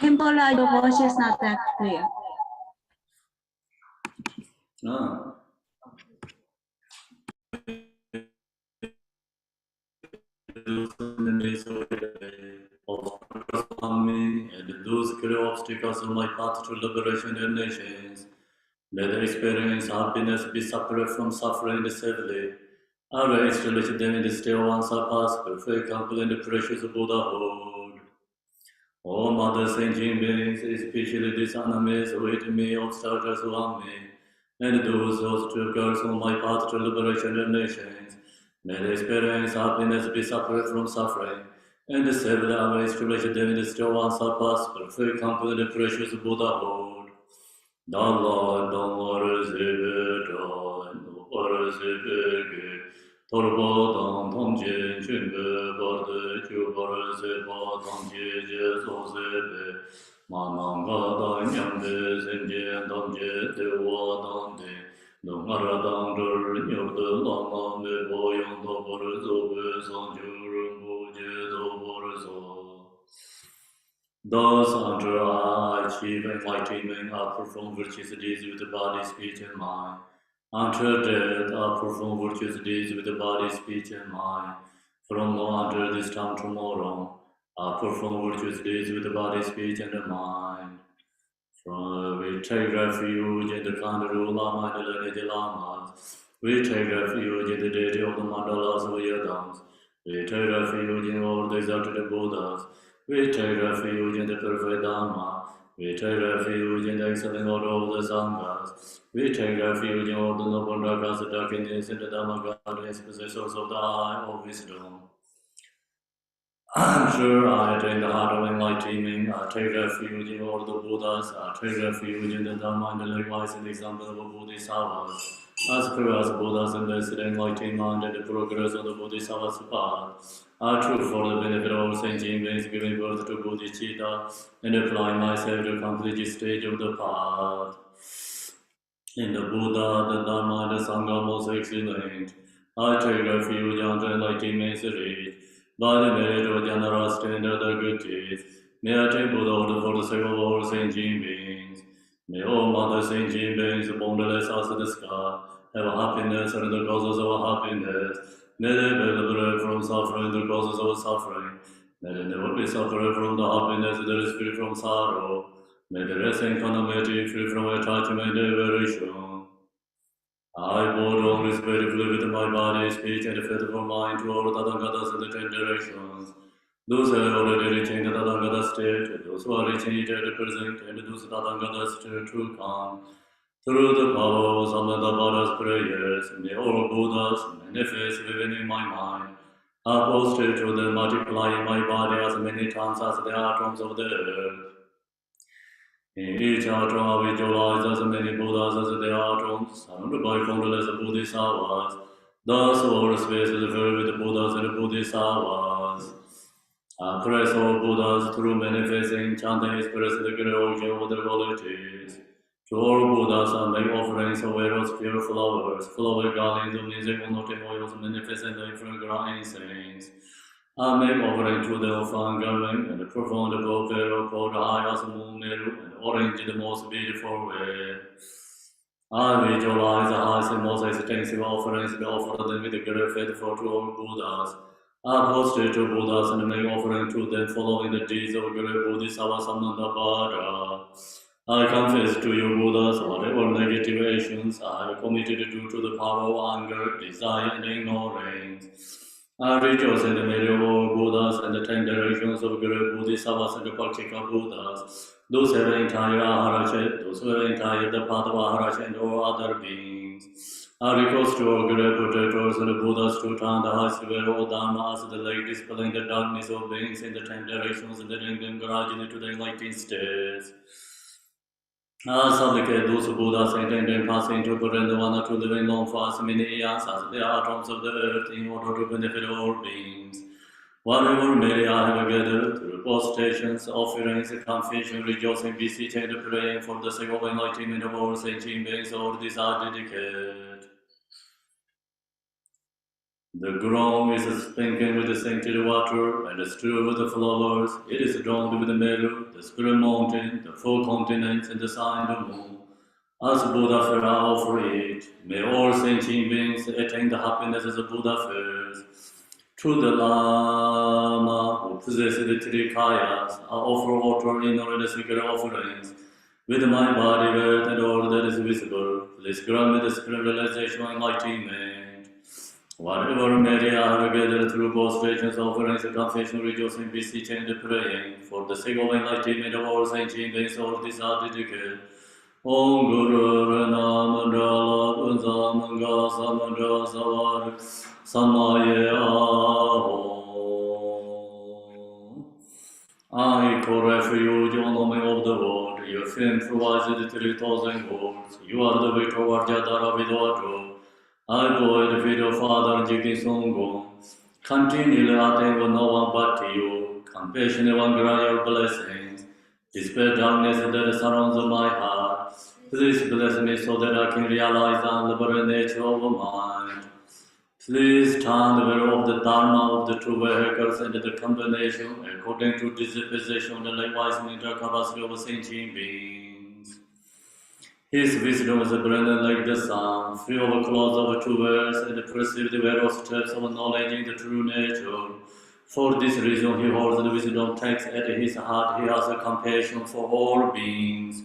Khenpo, your voice is not that clear. And those clear obstacles on my path to liberation and nations. Let the experience happiness be separate from suffering safely. I raise to let them in the still one surpass perfect complete and the precious Buddhahood. O Mother Sentient Beings, especially these enemies who hate me, obstacles who harm me, and those obstacles on my path to liberation and nations. May the experience happiness be separate from suffering, and the seven hours to let them in the still one surpass perfect complete and the precious Buddhahood. The Lord is it, and the Lord is it, Torbo Dong Tong Jin Chun Be Bar De Chu Bar Se Ba Tong Ji Je So Se Be Ma Nang Ga Dang Yang De Sen Jian Dong Je De Wa Dong De Dong Ara Dang Zhe Nyo De Lang Lang Me Bo Yang Do Bar So Be Sang Ju Ren Bo Je Do Bar So. Those under I achieve enlightenment are perform virtuous deeds with the body, speech, and mind. Until death are perform virtuous deeds with the body, speech, and mind. From now until this time tomorrow, I perform virtuous deeds with the body, speech, and the mind. From we take refuge in the Kandaru Lama and the lineage Lamas. We take refuge in the deity of the mandalas of Yadams. We take refuge in all the exalted Buddhas. We take refuge in the perfect Dharma. We take refuge in the excellent order of the Sanghas. We take refuge in all the noble Ragas, the darkness, and the Dhamma guardians, possessors of the eye of wisdom. I'm sure I attain the heart of enlightenment. I take refuge in all the Buddhas. I take refuge in the Dharma and the likewise in the example of the Bodhisattvas. As pure as Buddhas invested in enlightenment and the progress of the Bodhisattva's path, I true for the benefit of all sentient beings, giving birth to bodhicitta and applying myself to complete the stage of the path. In the Buddha, the Dharma, and the Sangha most excellent. I take refuge under enlightenment's reach. By the merit of generosity and other good deeds, may I take good order for the sake of all sentient beings. May all Mother sentient beings, boundless as the sky, have happiness and the causes of happiness. May they be liberated from suffering, the causes of suffering. May they never be suffered from the happiness that is free from sorrow. May the rest in calamity, free from attachment and aversion. I bow down respectfully with my body, speech, and faithful mind to all Tathagatas in the 10 directions. Those who have already reaching the Tathagata state, those who are reaching it at the present, and those Tathagatas to come. Through the power of Samdup prayers, may all Buddhas manifest within my mind. I posted to them, multiplying my body as many times as the atoms of the earth. In each atom I visualize as many Buddhas as there are atoms, surrounded by countless Bodhisattvas. Thus all space is filled with Buddhas and Bodhisattvas. I praise all Buddhas through manifesting, chanting, expressing the great ocean of their qualities. To all Buddhas I make offerings of arrows, pure flowers, flower garlands of music, noting oils, manifesting the fragrant incense. I make offering to the offering garland and perform the prayer called high as moon meru and orange in the most beautiful way. I visualize the highest and most extensive offerings and offer them with the great faithful to all Buddhas. I prostrate to Buddhas and make offering to them following the deeds of great Bodhisattva Samdup. I confess to you, Buddhas, whatever negative actions I have committed due to the power of anger, desire, and ignorance. I rejoice in the merit of all Buddhas and the 10 directions of great Bodhisattvas and the practical Buddhas. Those who have entire Aharacha, those who have entire the path of Aharacha and all other beings. I request to all great protectors and the Buddhas to turn the high spirit of Dharma as the light dispelling the darkness of beings in the 10 directions and bring them gradually to the enlightened states. I supplicate those Buddhas intending passing to put in the one to living long for as many years as they are atoms of the earth in order to benefit all beings. Whatever may I have gathered through prostrations, offerings, confession, rejoicing, beseeching, and praying for the sake of enlightenment of all sentient beings, all these are dedicated. The ground is spanking with the scented water and strewn with the flowers. It is adorned with the meadow, the spirit mountain, the four continents, and the sun and the moon. As Buddha Pharaoh for it, may all sentient beings attain the happiness as a Buddha fares. To the Lama who possesses the three kayas, I offer water in order to secret offerings. With my body, earth, and all that is visible, please grant me the spirit realization and enlightenment. Whatever media I have gathered through prostrations, offerings, and confession, rejoicing, beseeching, and praying, for the sake of enlightenment of all sentient beings, all these are dedicated. Om Guru Namandala Kunzamanga Samandra Savar Samaye Aho. I call refuge on the name of the Lord. Your fame provides the 3,000 gods. You are the victor of Jadara Vidwatro. I go the feet of Father Jiki Songo. Continually attain with no one but to you. Compassionate one grant your blessings. Dispel darkness that surrounds my heart. Please bless me so that I can realize the unlimited nature of mind. Please turn the way of the Dharma of the two vehicles into the combination according to disposition and likewise mental capacity of sentient beings. His wisdom is abundant like the sun, free of clouds of two worlds, and perceive the various steps of knowledge in the true nature. For this reason, he holds the wisdom text at his heart. He has a compassion for all beings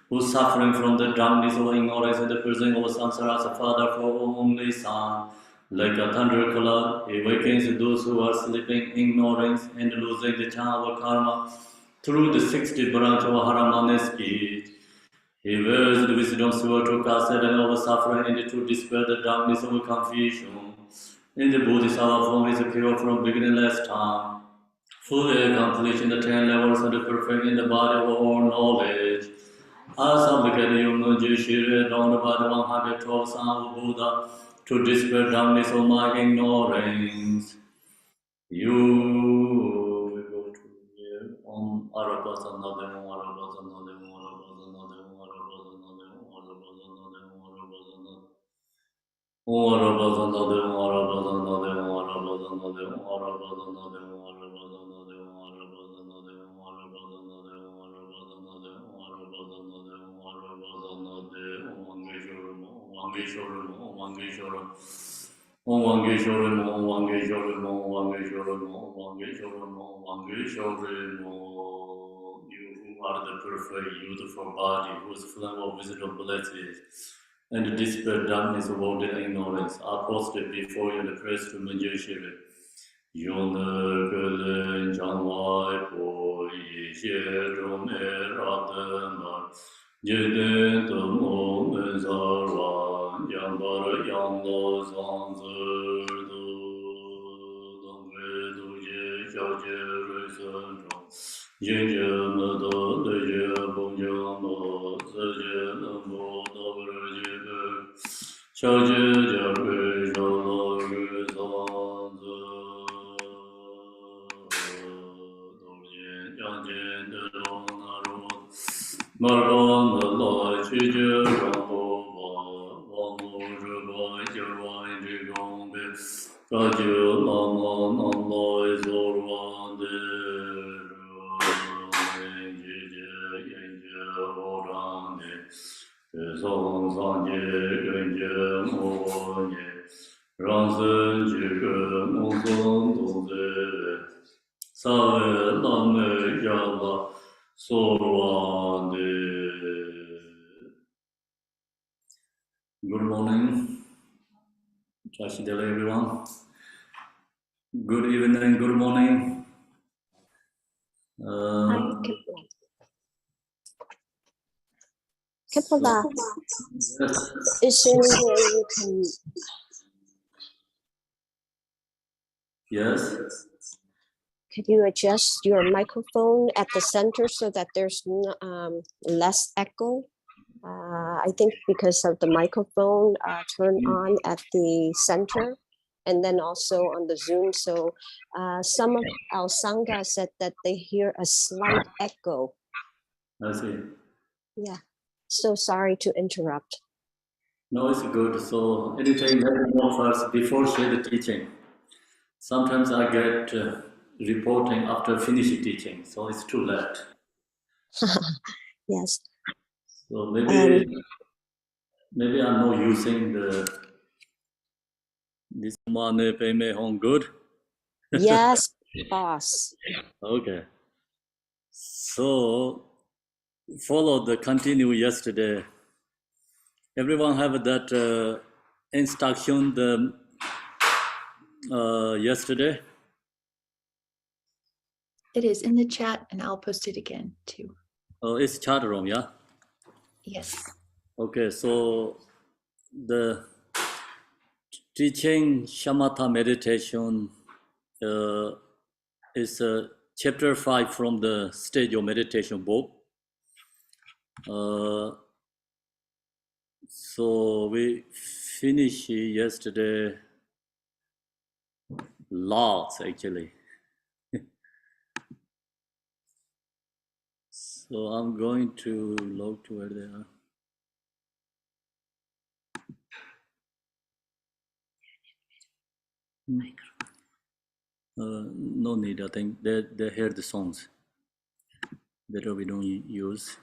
who suffering from the darkness of ignorance and the prison of samsara as a father for only son. Like a thunderclap, he awakens those who are sleeping in ignorance and losing the charm of karma through the 60 branch of Haramane speech. He wears the wisdom sword to cast it and over suffering and to dispel the darkness of confusion. In the Bodhisattva form is pure from beginningless time, fully accomplished in the 10 levels and perfect in the body of all knowledge. As Abhikari Shiri adorned by the 112 Son of Buddha to dispel darkness of my ignorance. You will go to here on Arabazanadem, Arabazanadem, Arabazanadem, Arabazanadem, Arabazanadem, Arabazanadem. Arabazanadem, Arabazanadem, Arabazanadem, Arabazanadem, Arabazanadem, Arabazanadem, Arabazanadem, Arabazanadem, Arabazanadem, Mangeshoram, Mangeshoram. Om Wangeshwaram, Om Wangeshwaram, Om Wangeshwaram, Om Wangeshwaram, Om Wangeshwaram. You who are the perfect, beautiful body, whose flame of wisdom blesses, and dispel darkness of all the ignorance, are posted before you in the praise to Manjushiri. Yona Galen Janwai Po Yishe Rome Radamar. Jeden de moment zarwan, yambar yamlo zanzerdo, dongre duje xiaojie rui sen zhong, yinjie me de deje bong jiangbo, zije lembo dobre jibe, xiaojie jia rui zhalo rui zanze, dongjian jianjian de rong na rong. Margon the Lord, Chiju, Rambo, Wamu, Rubai, Jirwai, Jigombe, Kaju, Lama, Namloi, Zorwan, De, Jiji, Yenji, Oranje, Zong, Zanje, Genje, Moye, Ranzen, Jiga, Mongzong, Dongze, Sawe, Lame, Yala, Sorwande. Good morning. Chashidele, everyone. Good evening, good morning. Khenpo, Yes. is there any way you can? Yes. Could you adjust your microphone at the center so that there's less echo? I think because of the microphone turned on at the center and then also on the Zoom. So some of our Sangha said that they hear a slight echo. I see. Yeah, so sorry to interrupt. No, it's good. So anything let me know first before share the teaching. sometimes I get reporting after finishing teaching, so it's too late. Yes. So maybe I'm not using this money payment on good. Yes, boss. Okay. So follow the continue yesterday. Everyone have that instruction yesterday. It is in the chat, and I'll post it again too. It's chat room, yeah. Yes. Okay, so the teaching Shamatha meditation is chapter 5 from the Stage of Meditation book. So we finished yesterday lots actually. So I'm going to log to where they are. No need, I think they hear the songs. Better we don't use.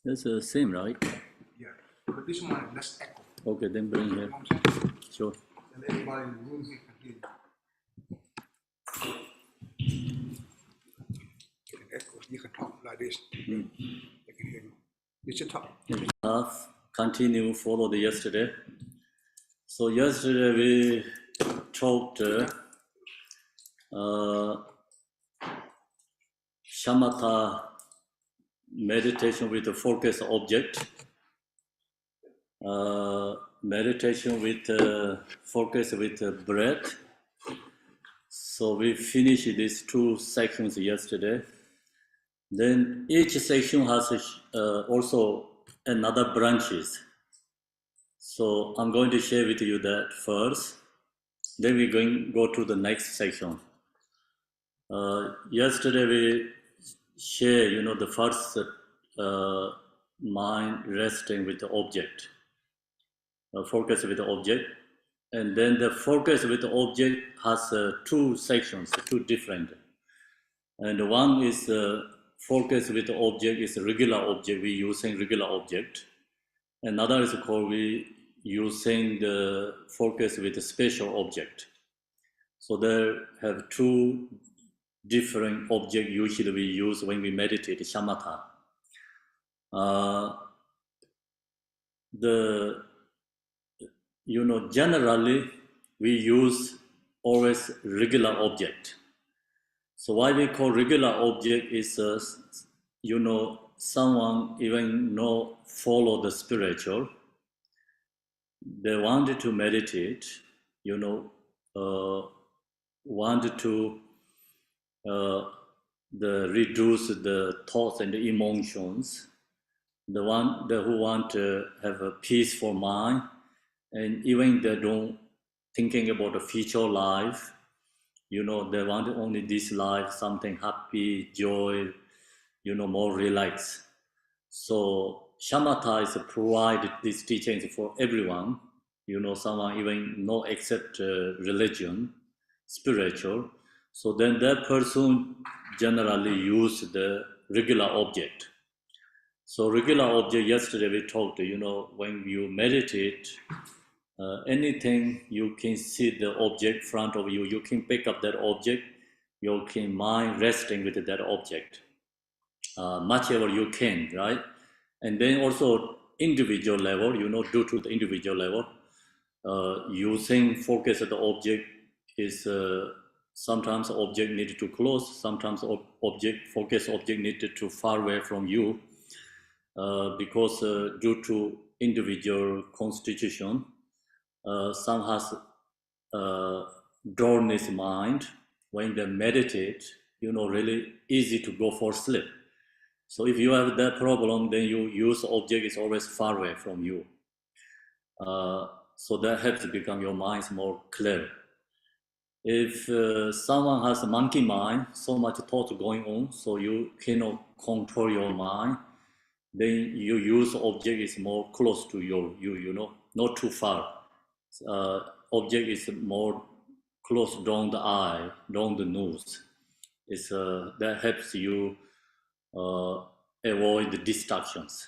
That's the same, right? Yeah, but this one less echo. Okay, then bring here. Sure. And everybody in the room here can hear you. Get an echo. You can talk like this. They can hear you. You should talk. Continue follow the yesterday. So yesterday we talked Shamatha meditation with the focus object, meditation with focus with breath. So we finished these two sections yesterday. Then each section has also another branches. So I'm going to share with you that first. Then we're going to go to the next section. Yesterday we share, the first mind resting with the object, focus with the object, and then the focus with the object has two sections, two different. And one is focus with the object is a regular object. We using regular object. Another is called we using the focus with a special object. So there have two different objects usually we use when we meditate shamatha. Generally we use always regular object. So why we call regular object is, someone even follow the spiritual. They wanted to meditate, wanted to reduce the thoughts and the emotions. The one who want to have a peaceful mind, and even they don't thinking about the future life. They want only this life, something happy, joy, more relaxed. So Shamatha is provide these teachings for everyone. Someone even no accept religion, spiritual. So then that person generally use the regular object. So regular object, yesterday we talked, when you meditate, anything you can see the object in front of you, you can pick up that object, you can mind resting with that object, much ever you can, right? And then also individual level, due to the individual level, using focus of the object is sometimes object needed to close, sometimes focus object needed to far away from you, because due to individual constitution, some has dullness mind. When they meditate, really easy to go for sleep. So if you have that problem, then you use object is always far away from you. So that helps to become your mind more clear. If someone has a monkey mind, so much thought going on, so you cannot control your mind, then you use object is more close to you know, not too far. Object is more close down the eye, down the nose. It's, that helps you avoid the distractions.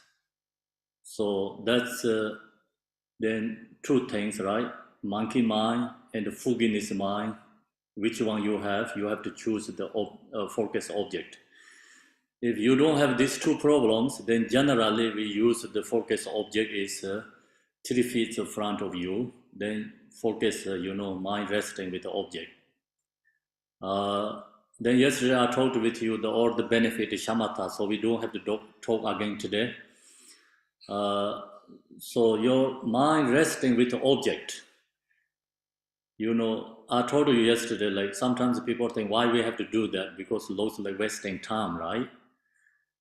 So that's then two things, right? Monkey mind and the fogginess mind. Which one you have to choose the focus object. If you don't have these two problems, then generally we use the focus object is 3 feet in front of you. Then focus, you know, mind resting with the object. Then yesterday I talked with you all the benefit of shamatha, so we don't have to talk again today. So your mind resting with the object. You know, I told you yesterday, like sometimes people think why we have to do that because looks like wasting time, right?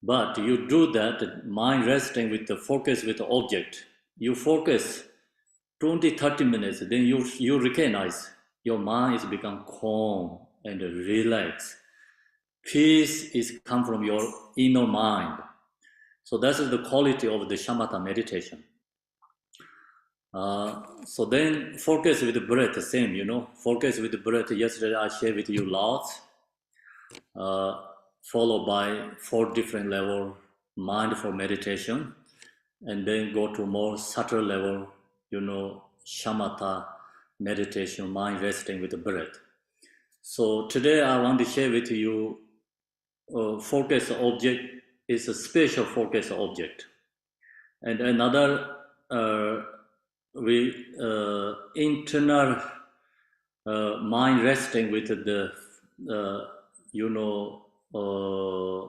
But you do that, mind resting with the focus with the object. You focus 20, 30 minutes, then you recognize your mind is become calm and relaxed. Peace is come from your inner mind. So that's the quality of the shamatha meditation. So then focus with the breath, the same, you know, focus with the breath. Yesterday I shared with you lots, followed by 4 different level mindful meditation, and then go to more subtle level, you know, shamatha meditation, mind resting with the breath. So today I want to share with you focus object is a special focus object. And another internal mind resting with the you know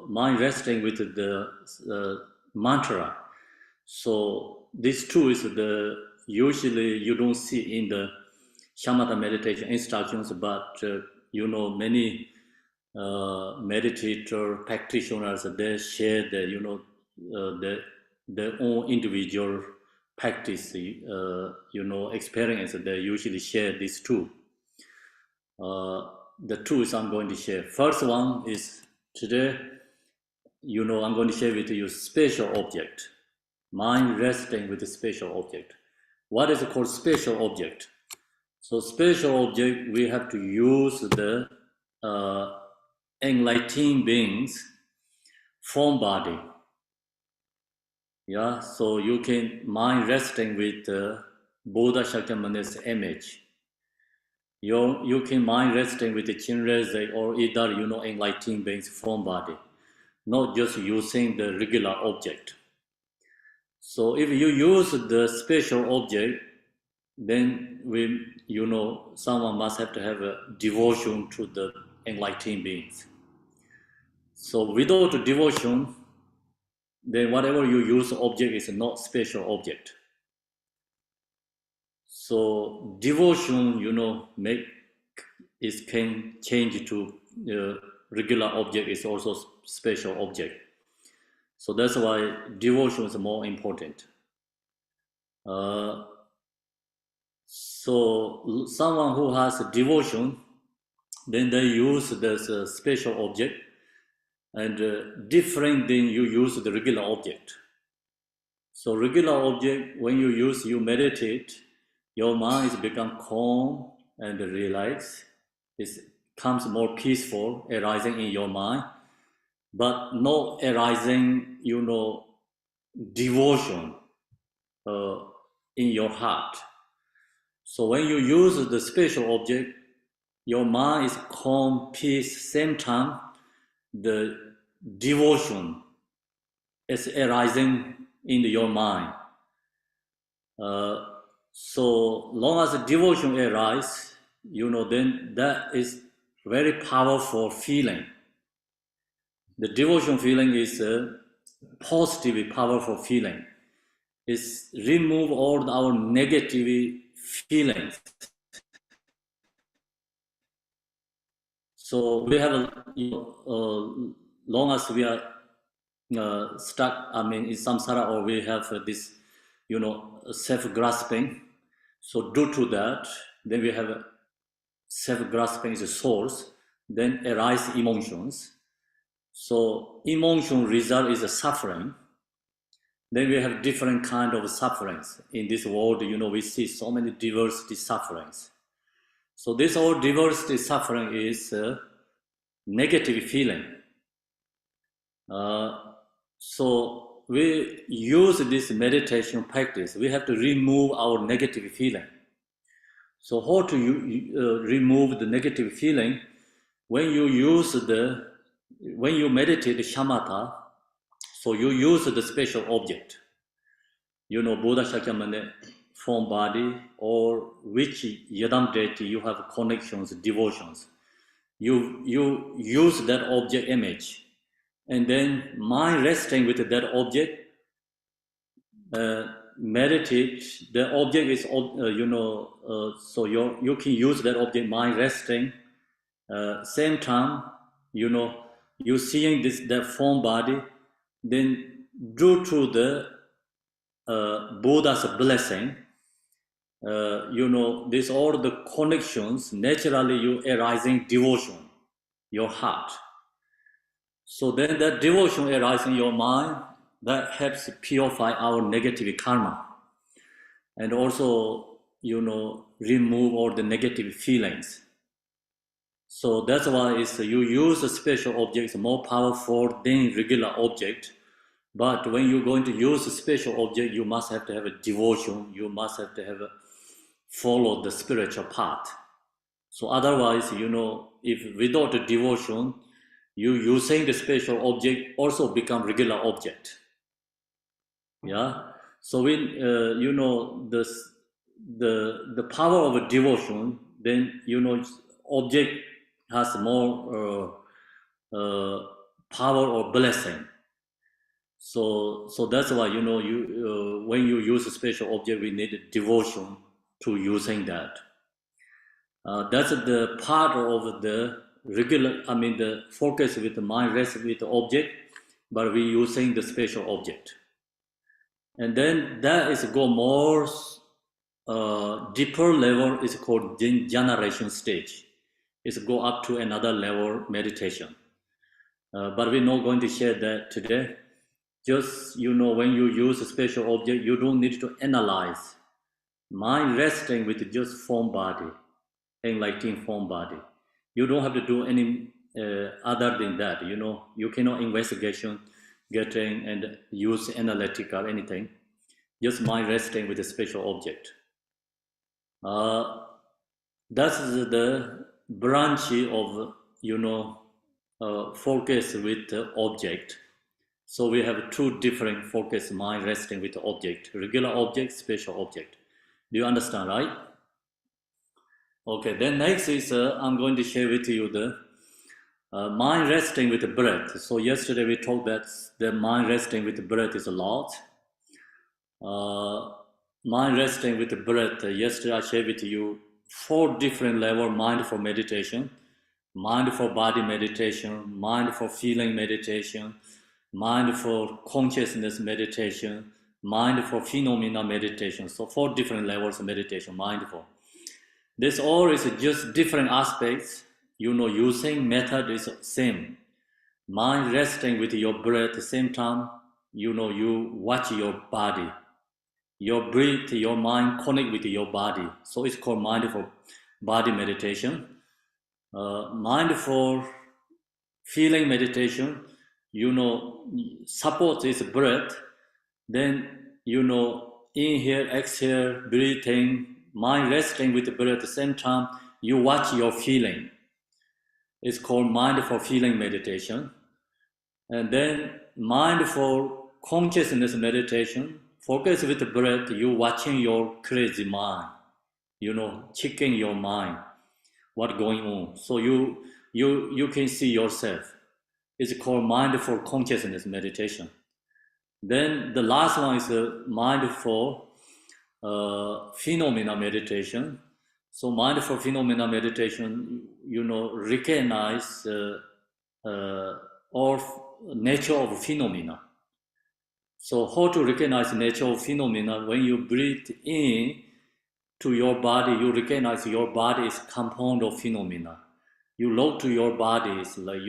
mind resting with the mantra. So these two is the usually you don't see in the shamatha meditation instructions, but you know many meditator practitioners they share the you know their own individual practice you know experience. They usually share these two. The two is I'm going to share. First one is today, you know, I'm going to share with you special object, mind resting with a special object. What is called special object? So special object, we have to use the enlightened beings form body. Yeah, so you can mind resting with Buddha Shakyamuni's image. You can mind resting with the Chinreze or either, you know, enlightened beings form body, not just using the regular object. So if you use the special object, then you know, someone must have to have a devotion to the enlightened beings. So without devotion, then whatever you use object is not special object. So devotion, you know, can change to regular object is also special object. So that's why devotion is more important. So someone who has a devotion, then they use this special object, and different than you use the regular object. So regular object, when you meditate, your mind is become calm and relaxed. It comes more peaceful, arising in your mind, but not arising, you know, devotion in your heart. So when you use the special object, your mind is calm, peace, same time, the devotion is arising in your mind. So long as the devotion arises, you know, then that is very powerful feeling. The devotion feeling is a positive, powerful feeling. It's remove all our negative feelings. So we have, you know, long as we are stuck, I mean, in samsara, or we have this, you know, self-grasping. So due to that, then we have self-grasping is a source, then arise emotions. So emotion result is a suffering. Then we have different kind of sufferings. In this world, we see so many diversity sufferings. So this all diversity suffering is negative feeling. So we use this meditation practice. We have to remove our negative feeling. So how to remove the negative feeling? When you meditate shamatha, so you use the special object. Buddha Shakyamuni form body, or which yadam deity you have connections, devotions. You use that object image, and then mind resting with that object, meditate. The object is, so you can use that object, mind resting. Same time, you seeing that form body, then due to the Buddha's blessing, this all the connections, naturally you arising devotion, your heart. So then that devotion arising your mind, that helps purify our negative karma. And also, remove all the negative feelings. So that's why you use a special object more powerful than regular object. But when you're going to use a special object, you must have to have a devotion. You must have to have follow the spiritual path. So otherwise, if without a devotion, you using the special object also become regular object. Yeah. So when the power of a devotion, then object has more power or blessing. So that's why when you use a special object, we need a devotion to using that. That's the part of the regular. The focus with the mind rests with the object, but we using the special object. And then that is go more deeper level is called generation stage. It's go up to another level meditation. But we're not going to share that today. Just, when you use a special object, you don't need to analyze. Mind resting with just form body, enlightening form body. You don't have to do any other than that. You cannot investigation, getting and use analytical anything. Just mind resting with a special object. That's the branch of focus with the object. So we have two different focus, mind resting with the object, regular object, special object. Do you understand, right? Okay, then next is I'm going to share with you the mind resting with the breath. So yesterday we talked that the mind resting with the breath is a lot. Mind resting with the breath. Yesterday I shared with you 4 different level mindful meditation, mindful body meditation, mindful feeling meditation, mindful consciousness meditation, mindful phenomena meditation. So 4 different levels of meditation, mindful. This all is just different aspects. Using method is same. Mind resting with your breath at the same time, you watch your body. Your breath, your mind connect with your body. So it's called mindful body meditation. Mindful feeling meditation, support this breath. Then, inhale, exhale, breathing, mind resting with the breath at the same time, you watch your feeling. It's called mindful feeling meditation. And then mindful consciousness meditation, focus with the breath, you watching your crazy mind, checking your mind, what's going on. So you can see yourself. It's called mindful consciousness meditation. Then the last one is the mindful phenomena meditation. So mindful phenomena meditation, recognize all nature of phenomena. So how to recognize nature of phenomena? When you breathe in, to your body, you recognize your body is compound of phenomena. You look to your body is like,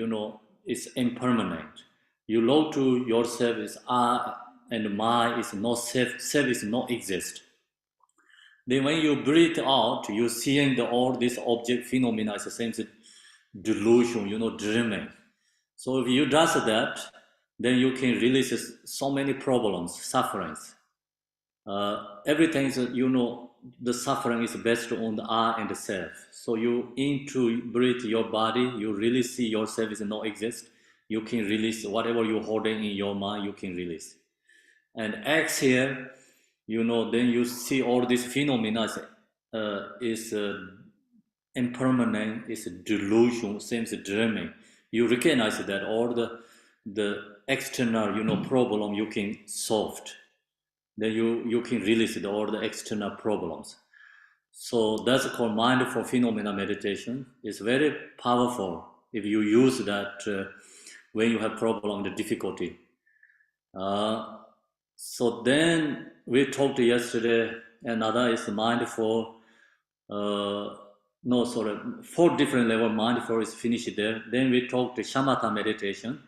it's impermanent. You look to yourself is I and my is not self is not exist. Then when you breathe out, you seeing all this object phenomena is the same as delusion, dreaming. So if you does that, then you can release so many problems, sufferings. Everything is, the suffering is based on the I and the self. So you into breathe your body, you really see yourself is not exist. You can release whatever you're holding in your mind, you can release. And exhale, then you see all these phenomena is impermanent, is delusion, same as dreaming. You recognize that all the external, problem you can solve. Then you can release all the external problems. So that's called mindful phenomena meditation. It's very powerful if you use that when you have problem, the difficulty. So then we talked yesterday, another is mindful, no, sorry, 4 different level mindful is finished there. Then we talked Shamatha meditation.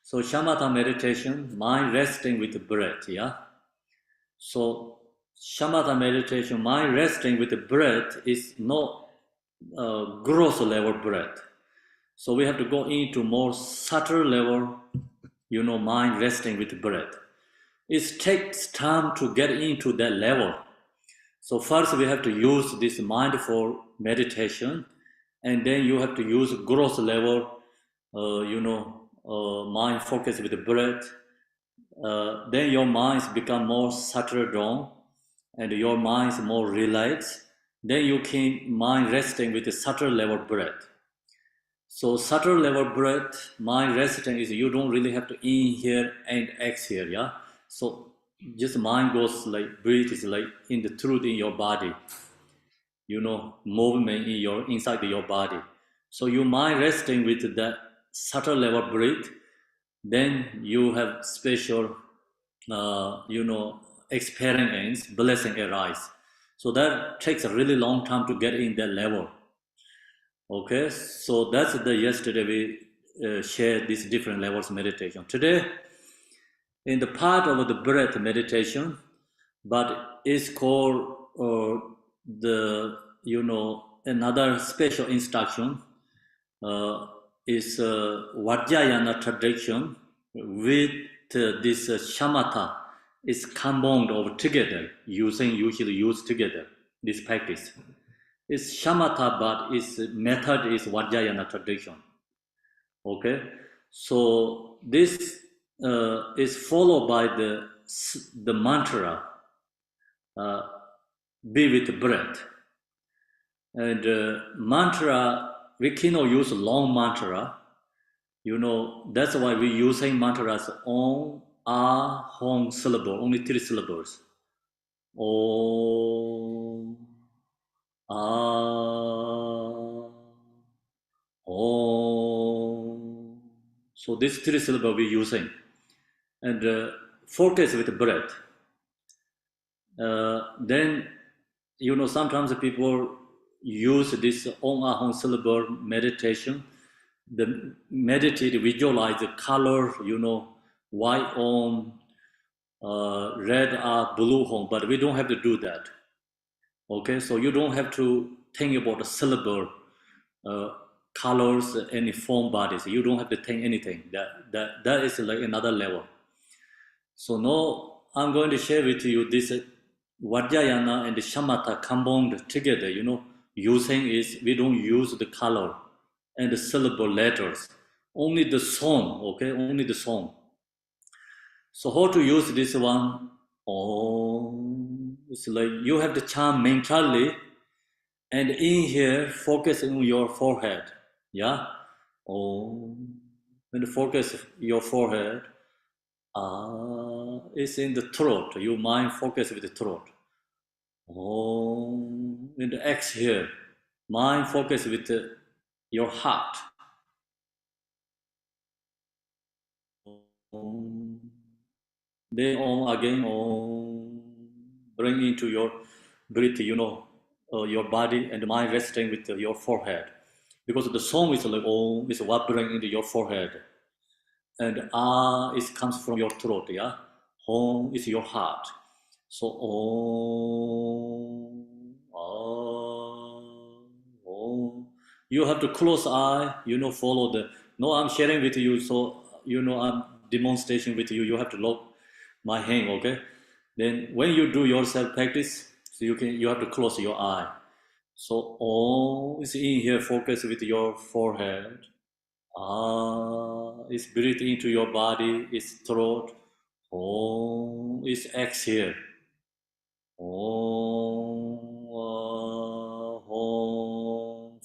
So Shamatha meditation, mind resting with the breath, yeah? So Shamatha meditation, mind resting with the breath is not gross level breath. So we have to go into more subtle level, mind resting with the breath. It takes time to get into that level. So first we have to use this mindful meditation, and then you have to use gross level, mind focus with the breath. Then your minds become more subtle down, and your mind is more relaxed. Then you can mind resting with the subtle level breath. So subtle level breath, mind resting is you don't really have to inhale and exhale, yeah? So just mind goes like, breathe is like in the truth in your body, movement in inside your body. So you mind resting with that subtle level breath, then you have special, experience, blessing arise. So that takes a really long time to get in that level. Okay, so that's yesterday we shared these different levels of meditation. Today, in the part of the breath meditation, but it's called another special instruction is Vajrayana tradition with this Shamatha is combined over together, usually used together, this practice. It's Shamatha, but its method is Vajrayana tradition. Okay, so this is followed by the mantra, be with breath. And mantra, we cannot use long mantra. That's why we're using mantras on, ah, hong syllable, only 3 syllables. Om, ah, om. So these 3 syllables we're using. And focus with the breath. Then, sometimes people use this Om Ahom syllable meditation. The meditate, visualize the color, white Om, red blue Om, but we don't have to do that. Okay, so you don't have to think about the syllable, colors, any form bodies. You don't have to think anything. That is like another level. So now I'm going to share with you this Vajrayana and the Shamatha combined together, using is, we don't use the color and the syllable letters, only the song, okay, only the song. So how to use this one? Oh, it's like you have to chant mentally, and in here, focus on your forehead, yeah? Oh, and focus your forehead. It's in the throat. Your mind focus with the throat. Oh, and exhale. Mind focus with your heart. Then on again. On. Bring into your breathe, your body and mind resting with your forehead. Because the song is like, oh, is vibrating into your forehead. And ah, it comes from your throat, yeah? Home is your heart. So, you have to close eye, follow the, no, I'm sharing with you, so, I'm demonstration with you, you have to look my hand, okay? Then when you do your self practice, so you have to close your eye. So, is in here, focus with your forehead. It's breathe into your body, its throat. It's exhale.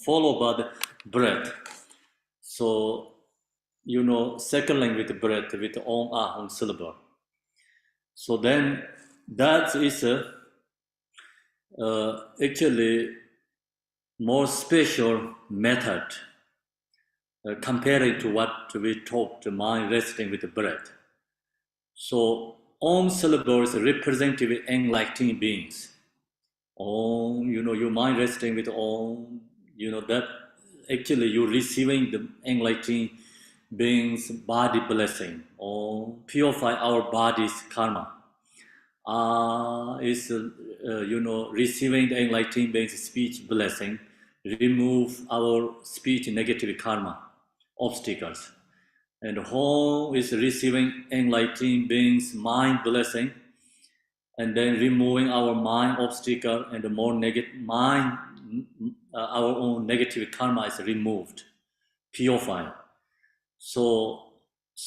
Followed by the breath. So, second language with breath, with Om Ahom syllable. So then, that is actually more special method comparing to what we talked, mind resting with the breath. So, Om syllables representative enlightening beings. Om, your mind resting with Om, that actually you're receiving the enlightening beings' body blessing. Om, purify our body's karma. Is receiving the enlightening beings' speech blessing, remove our speech negative karma, obstacles. And Home is receiving enlightening beings' mind blessing, and then removing our mind obstacle and the more negative mind, our own negative karma is removed, purified. So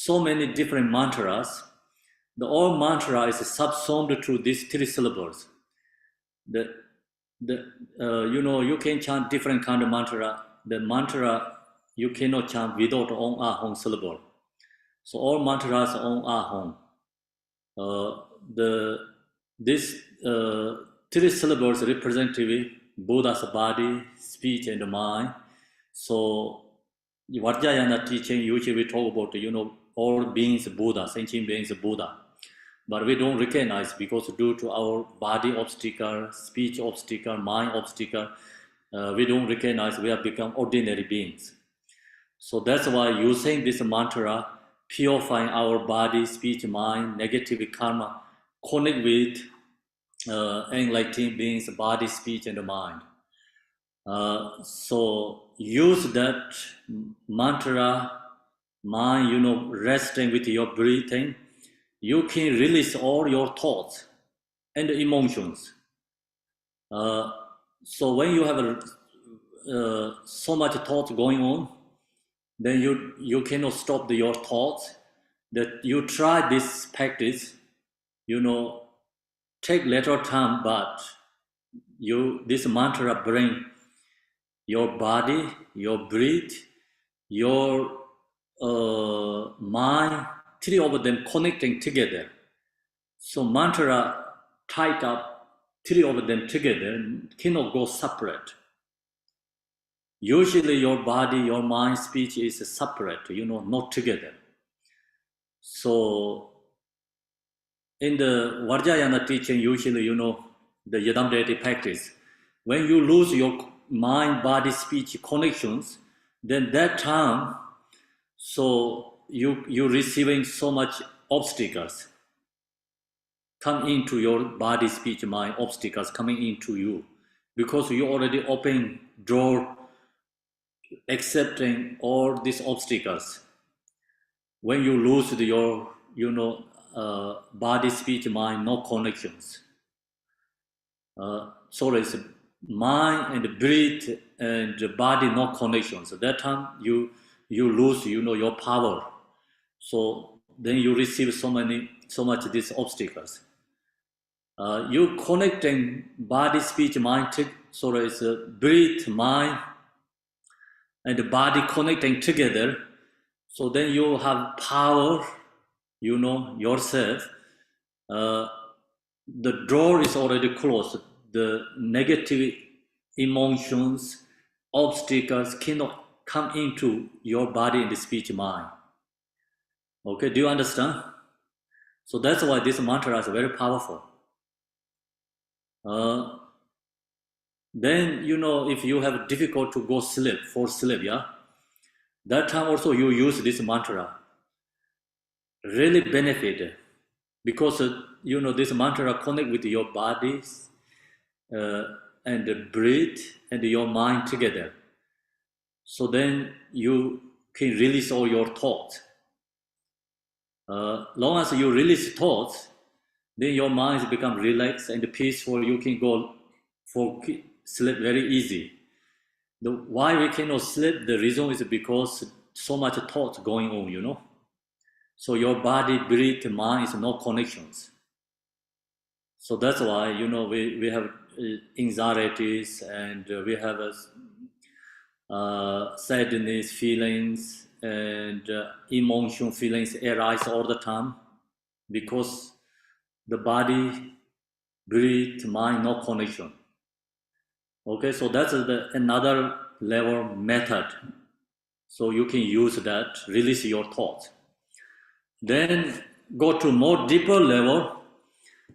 many different mantras. The all mantra is subsumed to these 3 syllables. You can chant different kind of mantra. The mantra you cannot chant without Om Ahom syllable. So all mantras Om Ahom. This 3 syllables representative Buddha's body, speech, and mind. So Vajrayana teaching usually we talk about all beings Buddha, sentient beings Buddha. But we don't recognize because due to our body obstacle, speech obstacle, mind obstacle, we don't recognize we have become ordinary beings. So that's why using this mantra, purifying our body, speech, mind, negative karma, connect with enlightened beings, body, speech, and mind. So use that mantra, mind, resting with your breathing. You can release all your thoughts and emotions. So when you have so much thoughts going on, then you cannot stop your thoughts. That you try this practice, take little time, but this mantra bring your body, your breath, your mind, 3 of them connecting together. So mantra tied up 3 of them together, cannot go separate. Usually your body, your mind, speech is separate, not together. So in the Vajrayana teaching, usually, the Yadam deity practice, when you lose your mind, body, speech connections, then that time, so you're receiving so much obstacles come into your body, speech, mind, obstacles coming into you, because you already open door accepting all these obstacles. When you lose your, body, speech, mind, no connections. So it's mind and breath and body, no connections. At that time, you lose, your power. So then you receive so much these obstacles. You connecting body, speech, mind, so it's breath, mind, and the body connecting together. So then you have power, yourself. The door is already closed. The negative emotions, obstacles cannot come into your body and the speech mind. Okay, do you understand? So that's why this mantra is very powerful. Then, if you have difficult to go sleep, for sleep, yeah, that time also you use this mantra. Really benefit because, this mantra connect with your bodies and breathe and your mind together. So then you can release all your thoughts. Long as you release thoughts, then your mind become relaxed and peaceful. You can go for sleep very easy. Why we cannot sleep? The reason is because so much thoughts going on. So your body, breathe, mind is no connections. So that's why we have anxieties and we have sadness feelings and emotion feelings arise all the time because the body, breathe, mind, no connection. Okay, so that's another level method. So you can use that, release your thoughts. Then go to more deeper level.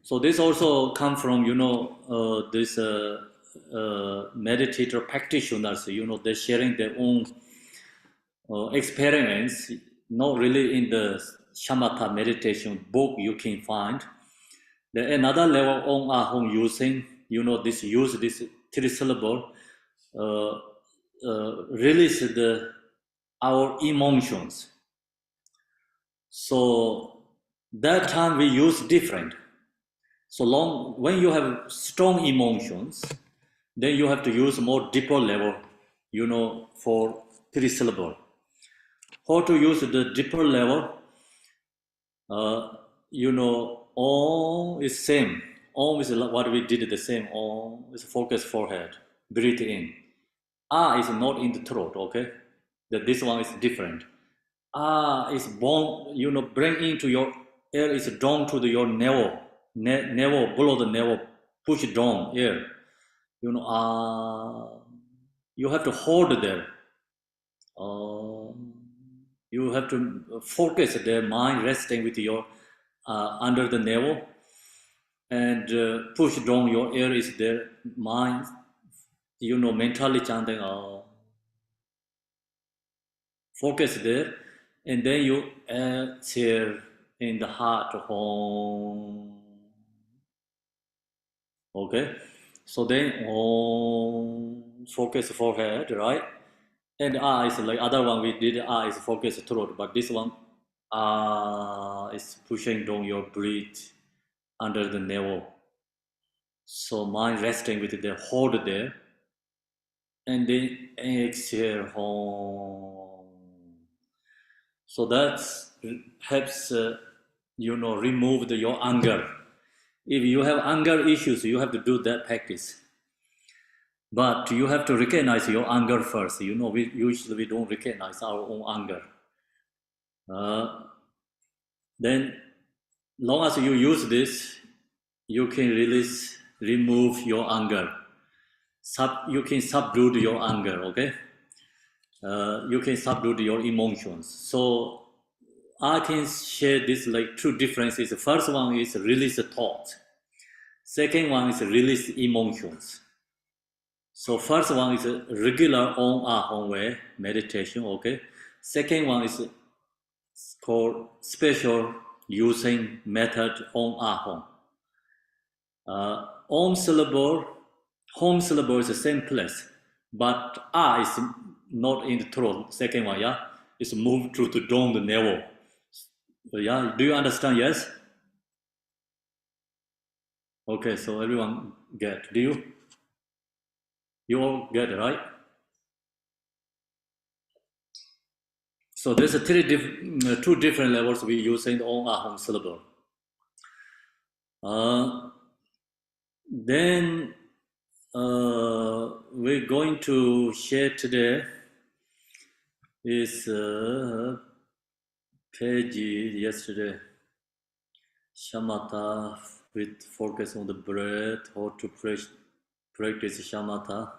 So this also come from, this meditator practitioners, they're sharing their own experience, not really in the Shamatha meditation book you can find. Then another level on Ahong using, this three syllable, release our emotions. So that time we use different. So when you have strong emotions, then you have to use more deeper level, for three syllable. How to use the deeper level? Om is same. Om is what we did the same. Om is focus forehead, breathe in. Ah is not in the throat, okay? This one is different. Ah is born, bring into your air is down to your navel, navel, below the navel, push down air. You have to hold there. You have to focus their mind resting with your under the navel and push down your air is their mind, mentally chanting, focus there, and then you exhale in the heart, home. Okay, so then focus forehead, right? And eyes, like other one we did eyes focus throat, but this one is pushing down your breath under the navel. So mind resting with the hold there, and then exhale home. So that helps remove your anger. If you have anger issues, you have to do that practice. But you have to recognize your anger first. We usually don't recognize our own anger. Then, long as you use this, you can remove your anger. You can subdue your anger, okay? You can subdue your emotions. So I can share this like two differences. The first one is release the thought. Second one is release emotions. So first one is a regular on ahong way meditation, okay? Second one is called special using method on ahong. Om syllable, home syllable is the same place, but ah is not in the throat. Second one, yeah, it's moved to the down the navel. So, yeah, do you understand? Yes. Okay, so everyone get. Do you? You all get it, right? So there's two different levels we use in the on ahong syllable. Then we're going to share today is page yesterday. Shamatha with focus on the breath, how to practice shamatha.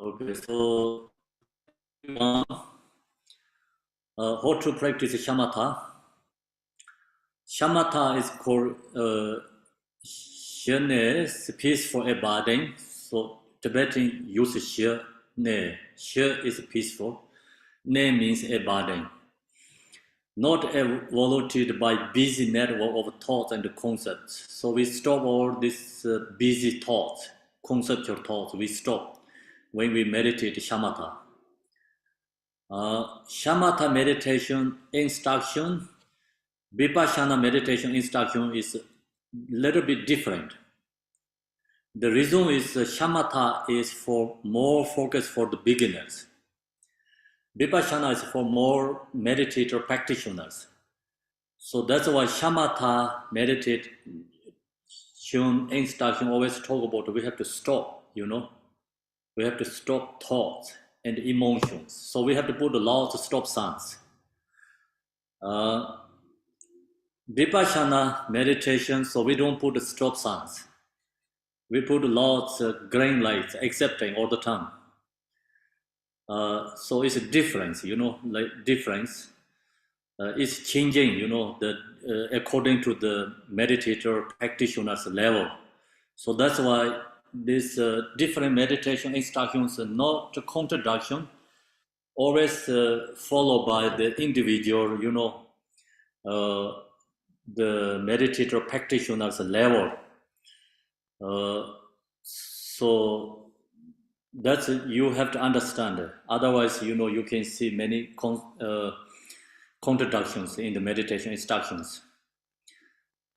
Okay, so how to practice shamatha. Shamatha is called shene, peaceful abiding. So Tibetan use she, ne. She is peaceful. Ne means abiding. Not evolved by busy network of thoughts and concepts. So we stop all this busy thoughts, conceptual thoughts. We stop when we meditate shamatha. Shamatha meditation instruction, vipassana meditation instruction is a little bit different. The reason is shamatha is for more focus for the beginners. Vipassana is for more meditator practitioners. So that's why shamatha meditation instruction always talk about we have to stop, we have to stop thoughts and emotions. So we have to put a lot of stop signs. Vipassana meditation, so we don't put stop signs. We put lots of green lights, accepting all the time. So it's a difference, like difference. It's changing, according to the meditator practitioner's level. So that's why this different meditation instructions are not a contradiction, always followed by the individual, the meditator practitioner's level. So that's you have to understand. Otherwise, you can see many contradictions in the meditation instructions.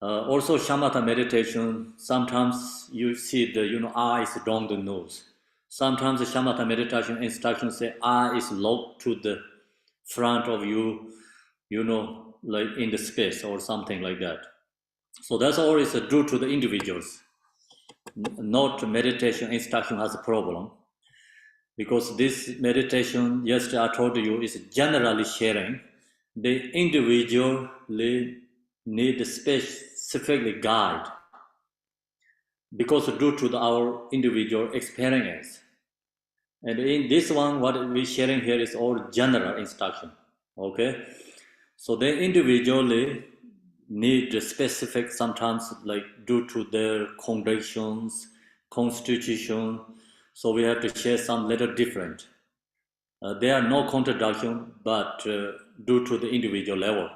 Also, shamatha meditation, sometimes you see the, eye is down the nose. Sometimes the shamatha meditation instructions say eye is locked to the front of you, like in the space or something like that. So that's always due to the individuals. Not meditation instruction has a problem. Because this meditation, yesterday I told you, is generally sharing. The individually need specifically guide because due to our individual experience. And in this one, what we're sharing here is all general instruction. Okay, so they individually need specific, sometimes like due to their congregations, constitution. So we have to share some little different. There are no contradiction, but due to the individual level.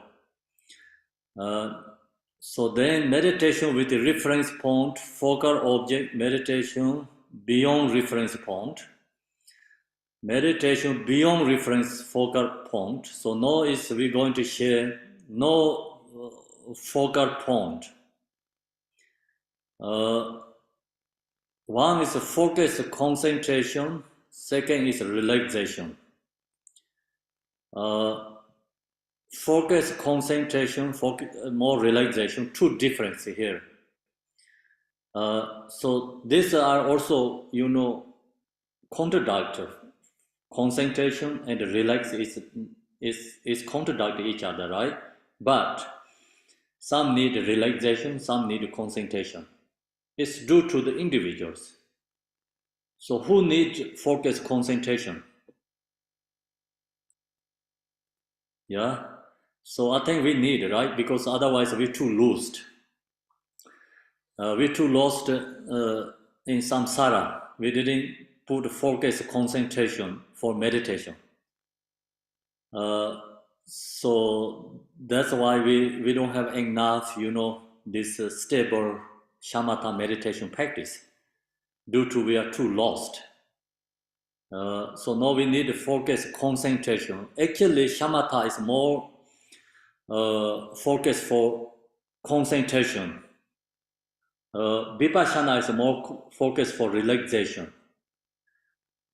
So then meditation with the reference point, focal object, meditation beyond reference point. Meditation beyond reference focal point. So now is we're going to share no focal point. One is a focus concentration, second is relaxation. Focus concentration, more relaxation, two differences here. So these are also, contradictory. Concentration and relax is contradict each other, right? But some need relaxation, some need concentration. It's due to the individuals. So who needs focus concentration? Yeah. So I think we need, right? Because otherwise we're too lost. We're too lost in samsara. We didn't put focus concentration for meditation. So that's why we don't have enough, this stable shamatha meditation practice due to we are too lost. So now we need to focus concentration. Actually, shamatha is more focus for concentration. Vipassana is more focus for relaxation.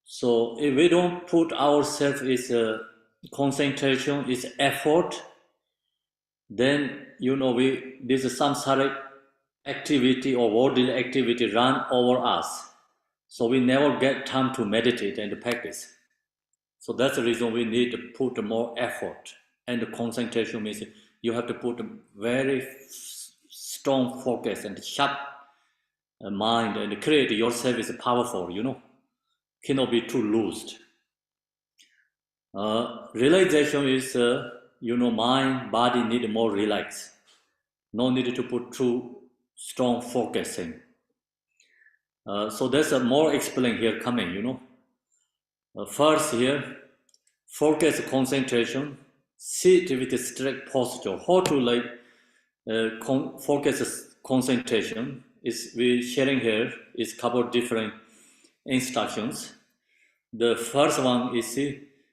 So if we don't put ourselves as concentration, is effort, then this is samsaric activity or worldly activity run over us. So we never get time to meditate and practice. So that's the reason we need to put more effort. And the concentration means you have to put a very strong focus and sharp mind and create yourself is powerful, cannot be too loosed. Realization is, mind, body need more relax. No need to put too strong focusing. So there's a more explain here coming, first here, focus concentration, sit with a straight posture. How to focus concentration is we sharing here is couple different instructions. The first one is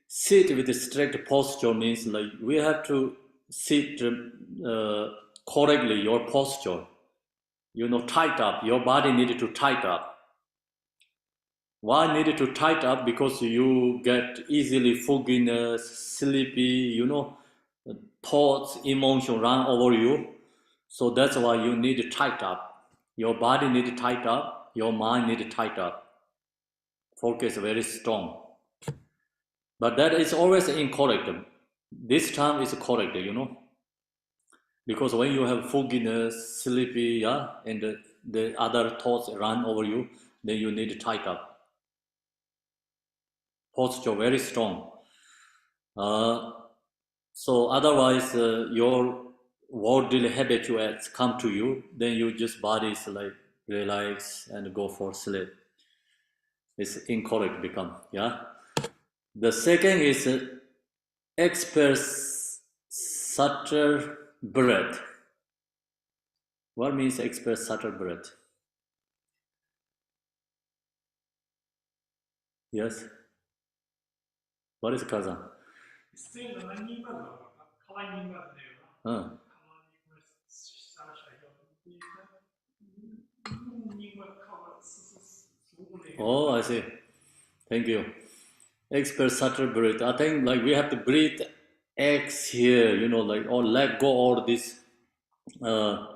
sit with a straight posture means like we have to sit correctly your posture. Tight up. Your body needed to tight up. Why needed to tight up? Because you get easily fogginess, sleepy, thoughts, emotion run over you. So that's why you need to tight up. Your body need to tight up. Your mind need to tight up. Focus very strong. But that is always incorrect. This time is correct, because when you have fogginess, sleepy, and the other thoughts run over you, then you need to tight up. Posture very strong. So otherwise, your worldly habituates come to you, then you just body is like relax and go for sleep. It's incorrect become, The second is express subtle breath. What means express subtle breath? Yes? What is Kazan? Oh, I see. Thank you. Express subtle breath. I think like we have to breathe exhale, or let go all this the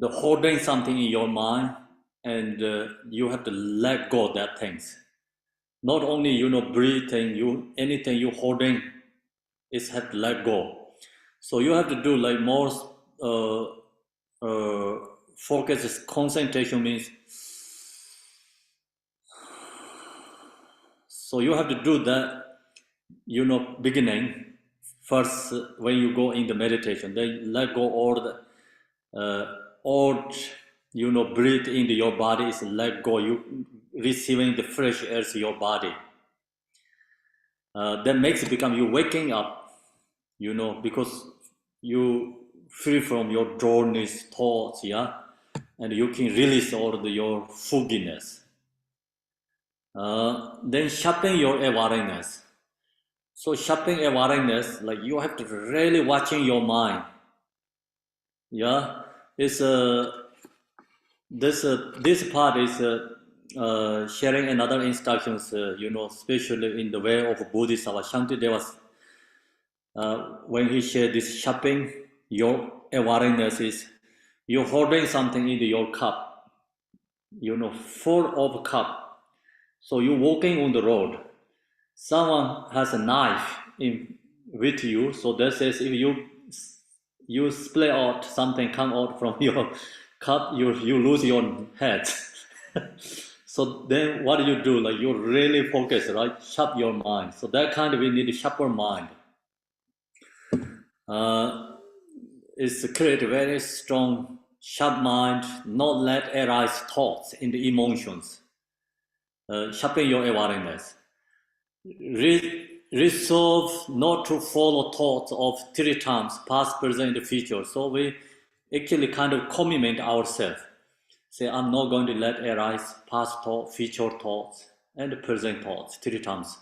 holding something in your mind, and you have to let go that things. Not only breathing, anything you holding is have to let go. So you have to do like more focus, concentration means. So you have to do that, beginning first when you go in the meditation. Then let go all the breathe into your body is let go. You receiving the fresh air to your body. That makes it become you waking up, because you free from your drownness thoughts, and you can release all your fogginess. Then sharpen your awareness. So sharpen awareness, like you have to really watching your mind. It's this part is sharing another instructions, especially in the way of Bodhisattva Shantideva. When he shared this sharpening your awareness is you're holding something into your cup, full of cup. So you're walking on the road. Someone has a knife with you, so that says if you split out something come out from your cup, you lose your head. So then what do? Like you really focus, right? Sharp your mind. So that kind of we need a sharper mind. Is to create a very strong, sharp mind, not let arise thoughts in the emotions. Sharpen your awareness. Resolve not to follow thoughts of 3 times, past, present, and future. So we actually kind of commitment ourselves. Say, I'm not going to let arise past thoughts, future thoughts, and present thoughts 3 times.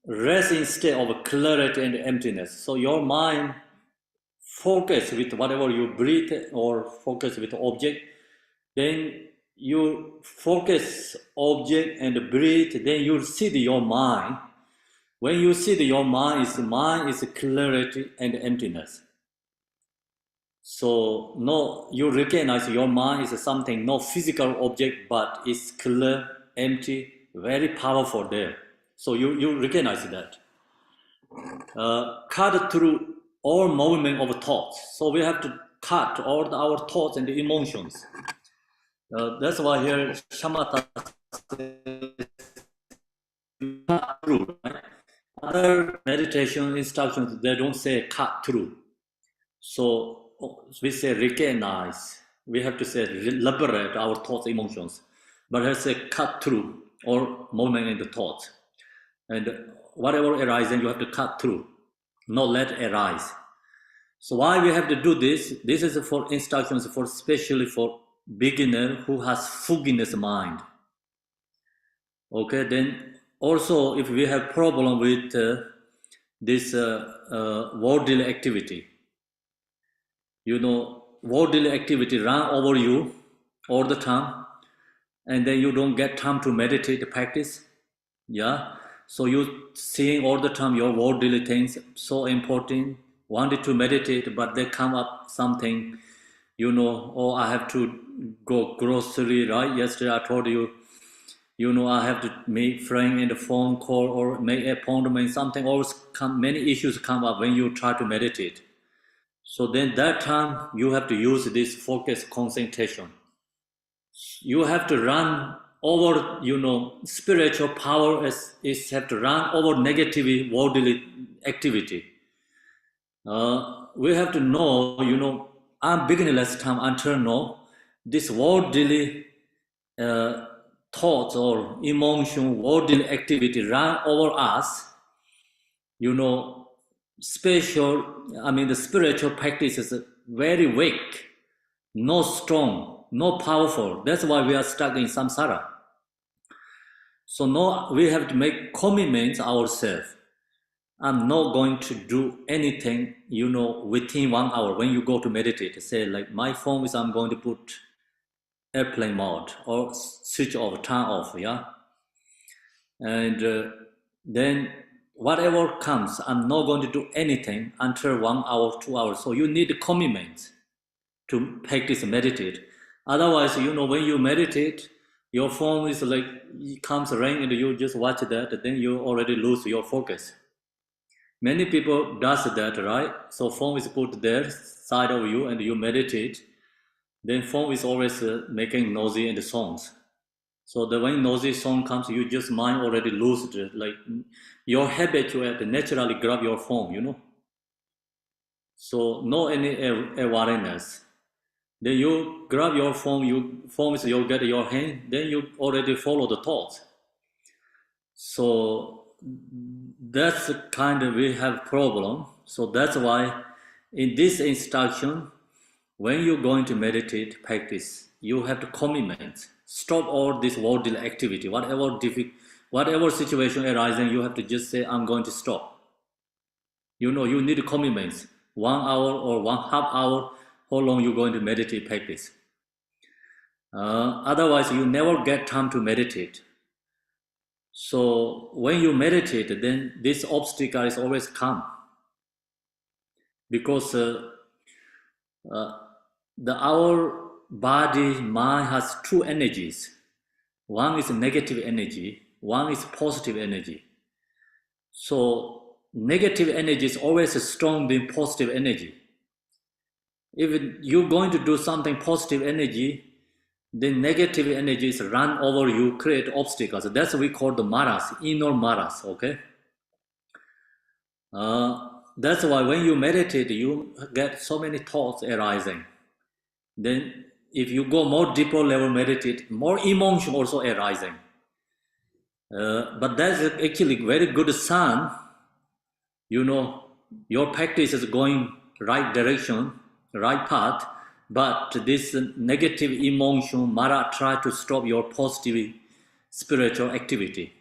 Rest instead of clarity and emptiness. So your mind focus with whatever you breathe or focus with object, then you focus object and breathe, then you see your mind. When you see your mind is clarity and emptiness. So you recognize your mind is something, no physical object, but it's clear, empty, very powerful there. So you recognize that. Cut through all movement of thoughts. So we have to cut all our thoughts and the emotions. That's why here Shamatha cut through, right? Other meditation instructions, they don't say cut through. So we say recognize. We have to say liberate our thoughts, emotions. But I say cut through or moment in the thoughts. And whatever arises, you have to cut through, not let it arise. So why we have to do this? This is for instructions for especially for beginner who has fogginess mind. Okay, then also if we have problem with this worldly activity, worldly activity run over you all the time, and then you don't get time to meditate, practice. Yeah, so you seeing all the time your worldly things so important, wanted to meditate, but they come up something, oh, I have to go grocery, right? Yesterday I told you, I have to make friend in the phone call or make appointment. Something always come, many issues come up when you try to meditate. So then that time you have to use this focus concentration. You have to run over, spiritual power is have to run over negative worldly activity. We have to know, I'm beginning last time until now, this worldly thoughts or emotion, worldly activity run over us, the spiritual practice is very weak, not strong, not powerful. That's why we are stuck in samsara. So now we have to make commitments ourselves. I'm not going to do anything, within 1 hour when you go to meditate. Say like my phone is I'm going to put airplane mode or switch off, turn off, yeah? And then whatever comes, I'm not going to do anything until 1 hour, 2 hours. So you need a commitment to practice meditate. Otherwise, when you meditate, your phone is like, it comes rain and you just watch that, then you already lose your focus. Many people does that, right? So phone is put there, side of you, and you meditate. Then phone is always making noisy and songs. So when noisy song comes, you just mind already lose it. Like your habit, you have to naturally grab your phone, So no any awareness. Then you grab your phone, phone is you get your hand, then you already follow the thoughts. So that's the kind of we have problem. So that's why in this instruction, when you're going to meditate, practice, you have to commitment. Stop all this worldly activity. Whatever situation arising, you have to just say, I'm going to stop. You need commitments. 1 hour or 1/2 hour, how long you're going to meditate, practice. Otherwise, you never get time to meditate. So when you meditate, then this obstacle is always come. Because our body, mind has two energies. One is negative energy, one is positive energy. So negative energy is always stronger than positive energy. If you're going to do something positive energy, then negative energies run over you, create obstacles. That's what we call the maras, inner maras, okay? That's why when you meditate, you get so many thoughts arising. Then if you go more deeper level meditate, more emotion also arising. But that's actually very good sign, your practice is going right direction, right path, but this negative emotion, Mara, try to stop your positive spiritual activity.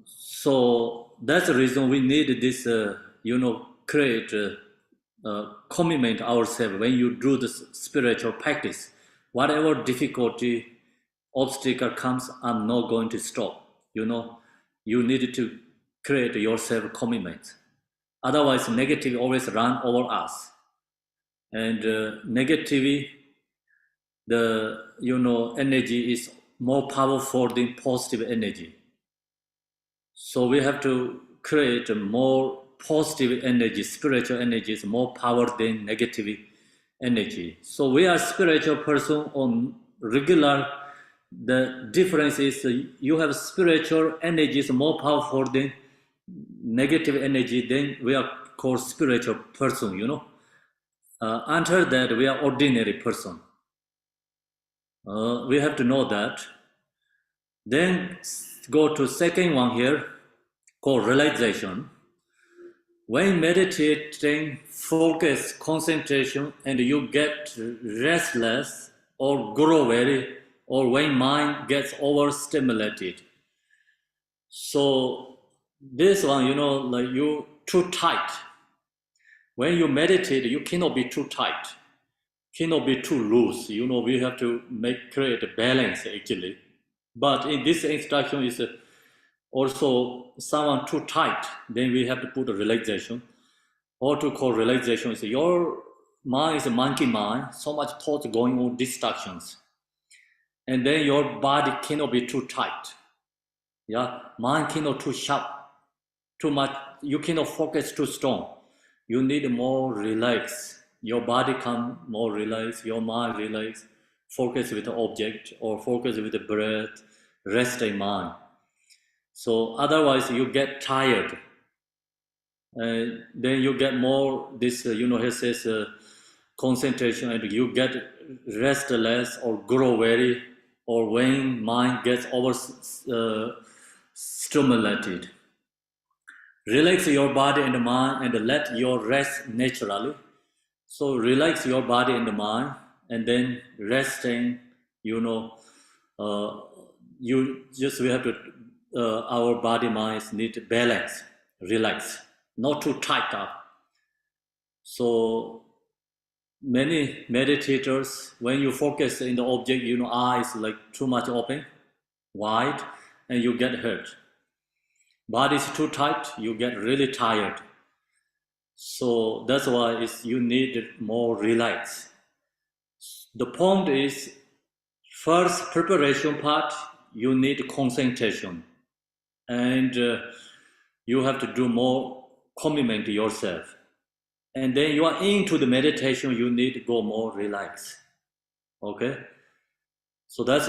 So that's the reason we need this, create commitment ourselves when you do this spiritual practice. Whatever difficulty, obstacle comes, I'm not going to stop. You need to create yourself commitment. Otherwise, negative always run over us. And negativity, the energy is more powerful than positive energy. So we have to create a more positive energy, spiritual energy is more power than negative energy. So we are spiritual person on regular the difference is you have spiritual energy is more powerful than negative energy, then we are called spiritual person, you know. Until that, we are ordinary person. We have to know that. Then go to second one here, called realization. When meditating, focus, concentration, and you get restless or grow weary, or when mind gets overstimulated. So this one, you know, like you too tight. When you meditate, you cannot be too tight, cannot be too loose. You know, we have to create a balance actually. But in this instruction is also someone too tight, then we have to put a relaxation. Or to call relaxation is your mind is a monkey mind, so much thoughts going on, distractions. And then your body cannot be too tight. Yeah, mind cannot too sharp, too much, you cannot focus too strong. You need more relax. Your body come more relaxed, your mind relax, focus with the object or focus with the breath, rest in mind. So otherwise you get tired. Then you get more this, you know, he says concentration, and you get restless or grow weary, or when mind gets over stimulated. Relax your body and mind and let your rest naturally. So relax your body and mind, and then resting, you know, we have to, our body minds need balance, relax, not too tight up. So many meditators, when you focus in the object, you know, eyes like too much open, wide, and you get hurt. Body is too tight, you get really tired. So that's why you need more relax. The point is, first preparation part, you need concentration. And you have to do more commitment to yourself. And then you are into the meditation, you need to go more relaxed. Okay? So that's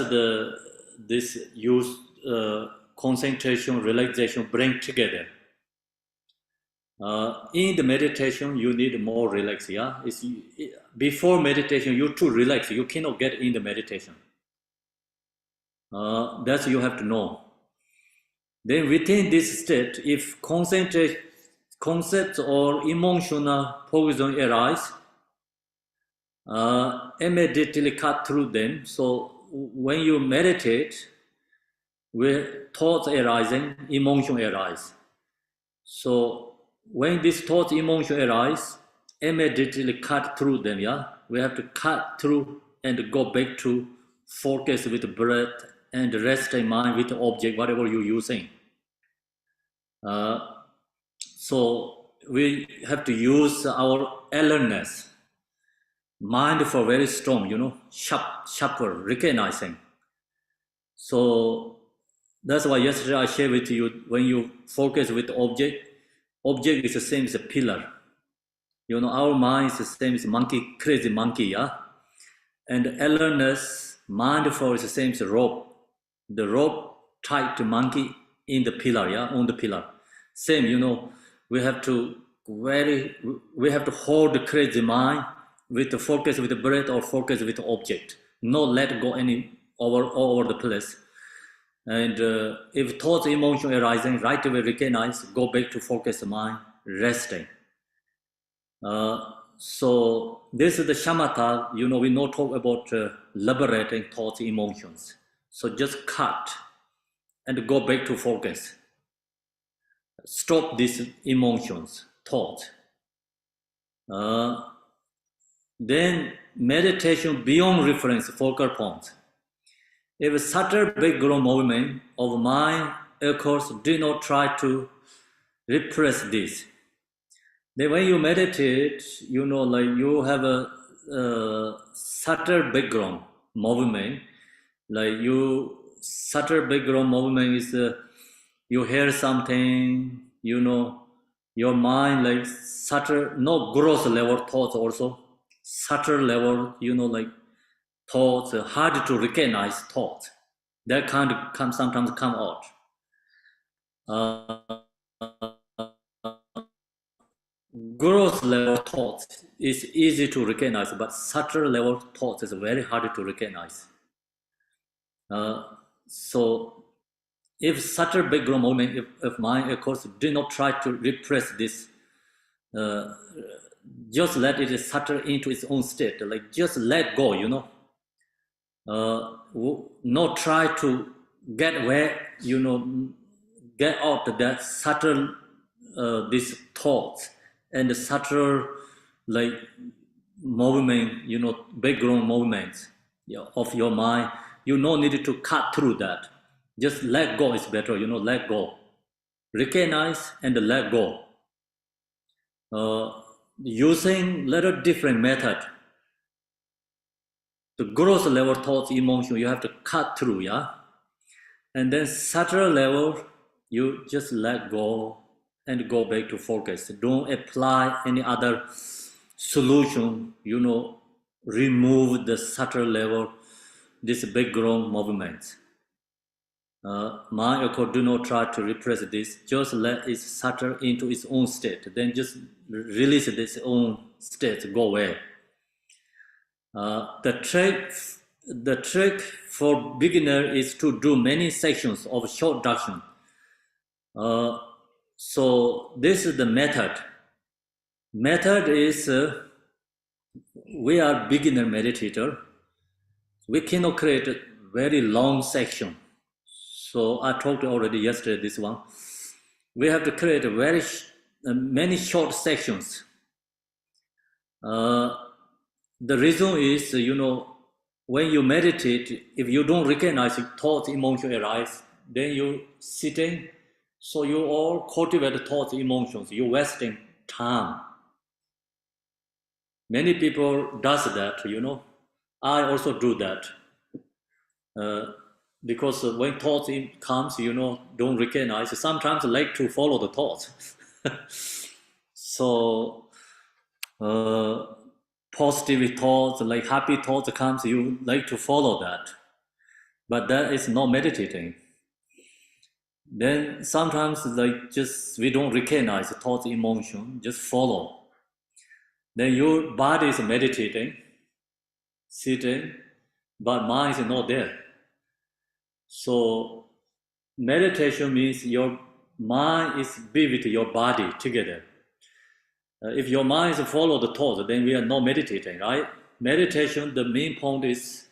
this use concentration, relaxation bring together. In the meditation, you need more relax. Yeah, before meditation, you too relax. You cannot get in the meditation. That's you have to know. Then within this state, if concepts or emotional poison arise, immediately cut through them. So when you meditate, with thoughts arising, emotion arise. So when these thoughts, emotion arise, immediately cut through them. Yeah, we have to cut through and go back to focus with breath and rest in mind with the object, whatever you're using. So we have to use our alertness, mind for very strong, you know, sharper, recognizing. So that's why yesterday I shared with you, when you focus with the object is the same as a pillar. You know, our mind is the same as monkey, crazy monkey, yeah? And alertness, mindful is the same as a rope. The rope tied to monkey in the pillar, yeah, on the pillar. Same, you know, we have to hold the crazy mind with the focus with the breath or focus with the object. Not let go any over the place. And if thoughts, emotion arising, right away recognize, go back to focus the mind, resting. So this is the shamatha, you know, we not talk about liberating thoughts, emotions. So just cut and go back to focus. Stop these emotions, thoughts. Then meditation beyond reference, focal point. If a subtle background movement of mind occurs, do not try to repress this. Then when you meditate, you know, like you have a subtle background movement. Like subtle background movement is you hear something, you know, your mind like subtle, no gross level thoughts also, subtle level, you know, like thoughts, hard to recognize thoughts. that kind of sometimes come out. Gross level thoughts is easy to recognize, but subtle level thoughts is very hard to recognize. So if subtle background movement, if mind, of course, do not try to repress this, just let it settle into its own state, like just let go, you know. Not try to get where, you know, get out that subtle, these thoughts and the subtle, like, movement, you know, background movements of your mind. You no need to cut through that. Just let go is better, you know, let go. Recognize and let go. Using little different method. The gross level thoughts, emotion, you have to cut through, yeah? And then subtle level, you just let go and go back to focus. Don't apply any other solution, you know, remove the subtle level, this background movement. Mind, of course, do not try to repress this, just let it settle into its own state, then just release this own state, go away. The trick for beginner is to do many sections of short darshan. So this is the method. Method is we are beginner meditator. We cannot create a very long section. So I talked already yesterday this one. We have to create a very many short sections. The reason is, you know, when you meditate, if you don't recognize thoughts, emotions arise, then you sitting, so you all cultivate thoughts, emotions, you're wasting time. Many people does that, you know. I also do that. Because when thoughts comes, you know, don't recognize, sometimes I like to follow the thoughts. So, positive thoughts, like happy thoughts comes, you like to follow that. But that is not meditating. Then sometimes like just we don't recognize thoughts, emotion, just follow. Then your body is meditating, sitting, but mind is not there. So meditation means your mind is be with your body together. If your mind is follow the thoughts, then we are not meditating, right? Meditation, the main point is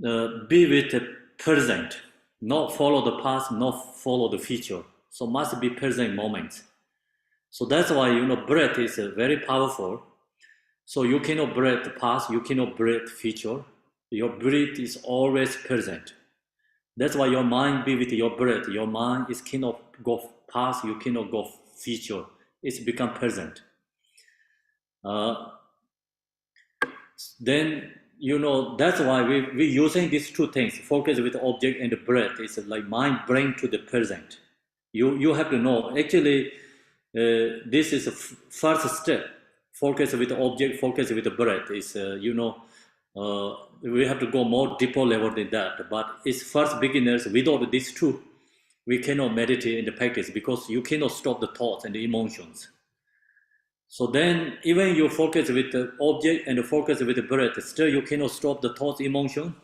be with the present, not follow the past, not follow the future. So must be present moment. So that's why, you know, breath is very powerful. So you cannot breathe the past, you cannot breathe future. Your breath is always present. That's why your mind be with your breath. Your mind is cannot go past, you cannot go future. It's become present. Then, you know, that's why we using these two things, focus with the object and the breath. It's like mind bring to the present. You have to know, actually, this is a first step. Focus with the object, focus with the breath. Is you know, we have to go more deeper level than that. But it's first beginners, without these two, we cannot meditate in the practice because you cannot stop the thoughts and the emotions. So then, even you focus with the object and focus with the breath, still you cannot stop the thoughts, emotion.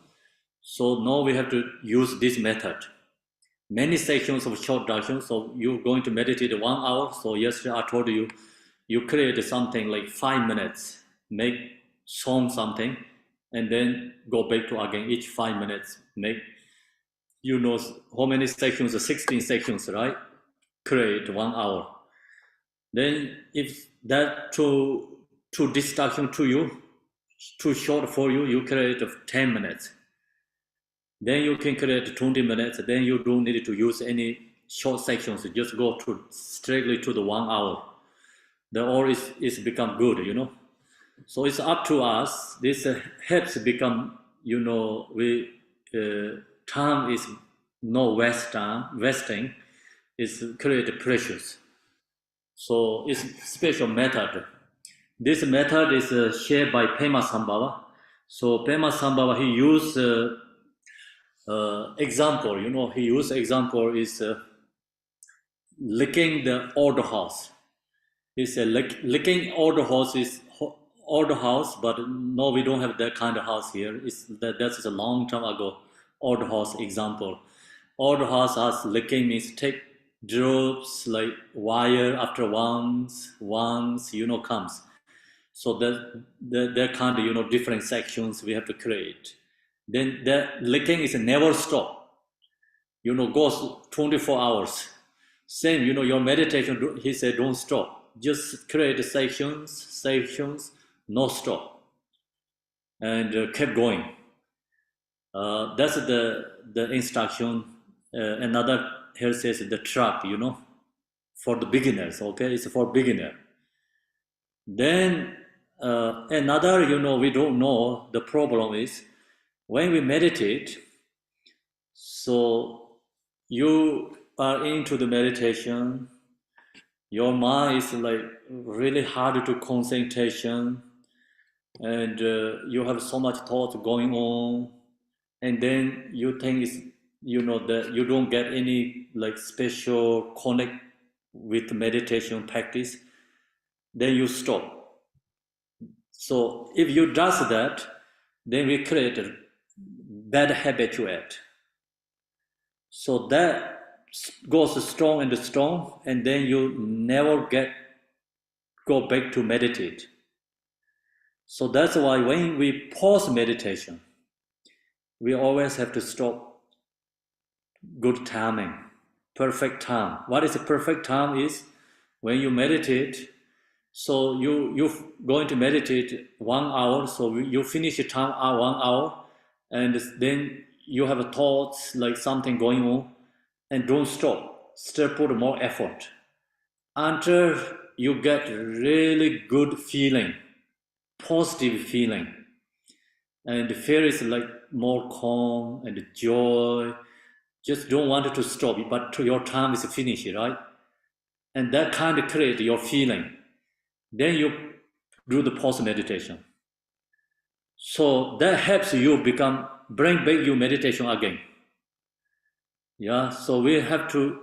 So now we have to use this method. Many sections of short darshan. So you're going to meditate 1 hour. So yesterday I told you, you create something like 5 minutes, make song something, and then go back to again each 5 minutes, make, you know, how many sections? 16 sections, right? Create 1 hour. Then if that too distraction to you, too short for you, you create 10 minutes. Then you can create 20 minutes. Then you don't need to use any short sections. Just go to strictly to the 1 hour. The all is become good, you know. So it's up to us. This helps become, you know, we time is no wasting. It's create precious. So it's special method. This method is shared by Pema Sambhava. So Pema Sambhava, he used example, he used example is licking the old house. He said licking old house is old house, but no, we don't have that kind of house here. That's a long time ago old house example. Old house has licking means take drops like wire after once, comes. So that kind of, different sections we have to create. Then the licking is never stop. Goes 24 hours. Same, your meditation, he said, don't stop. Just create sections, no stop. And keep going. That's the instruction. Another here says the trap, for the beginners, okay? It's for beginner. Then another, we don't know, the problem is when we meditate, so you are into the meditation, your mind is like really hard to concentration, and you have so much thought going on, and then you think it's, that you don't get any like special connect with meditation practice, then you stop. So if you does that, then we create a bad habituate. So that goes strong and strong, and then you never go back to meditate. So that's why when we pause meditation, we always have to stop. Good timing, perfect time. What is a perfect time is when you meditate. So you're going to meditate 1 hour. So you finish your time 1 hour, and then you have thoughts like something going on, and don't stop. Still put more effort until you get really good feeling, positive feeling, and the fear is like more calm and joy. Just don't want it to stop, but your time is finished, right? And that kind of create your feeling. Then you do the pause meditation. So that helps you bring back your meditation again. Yeah, so we have to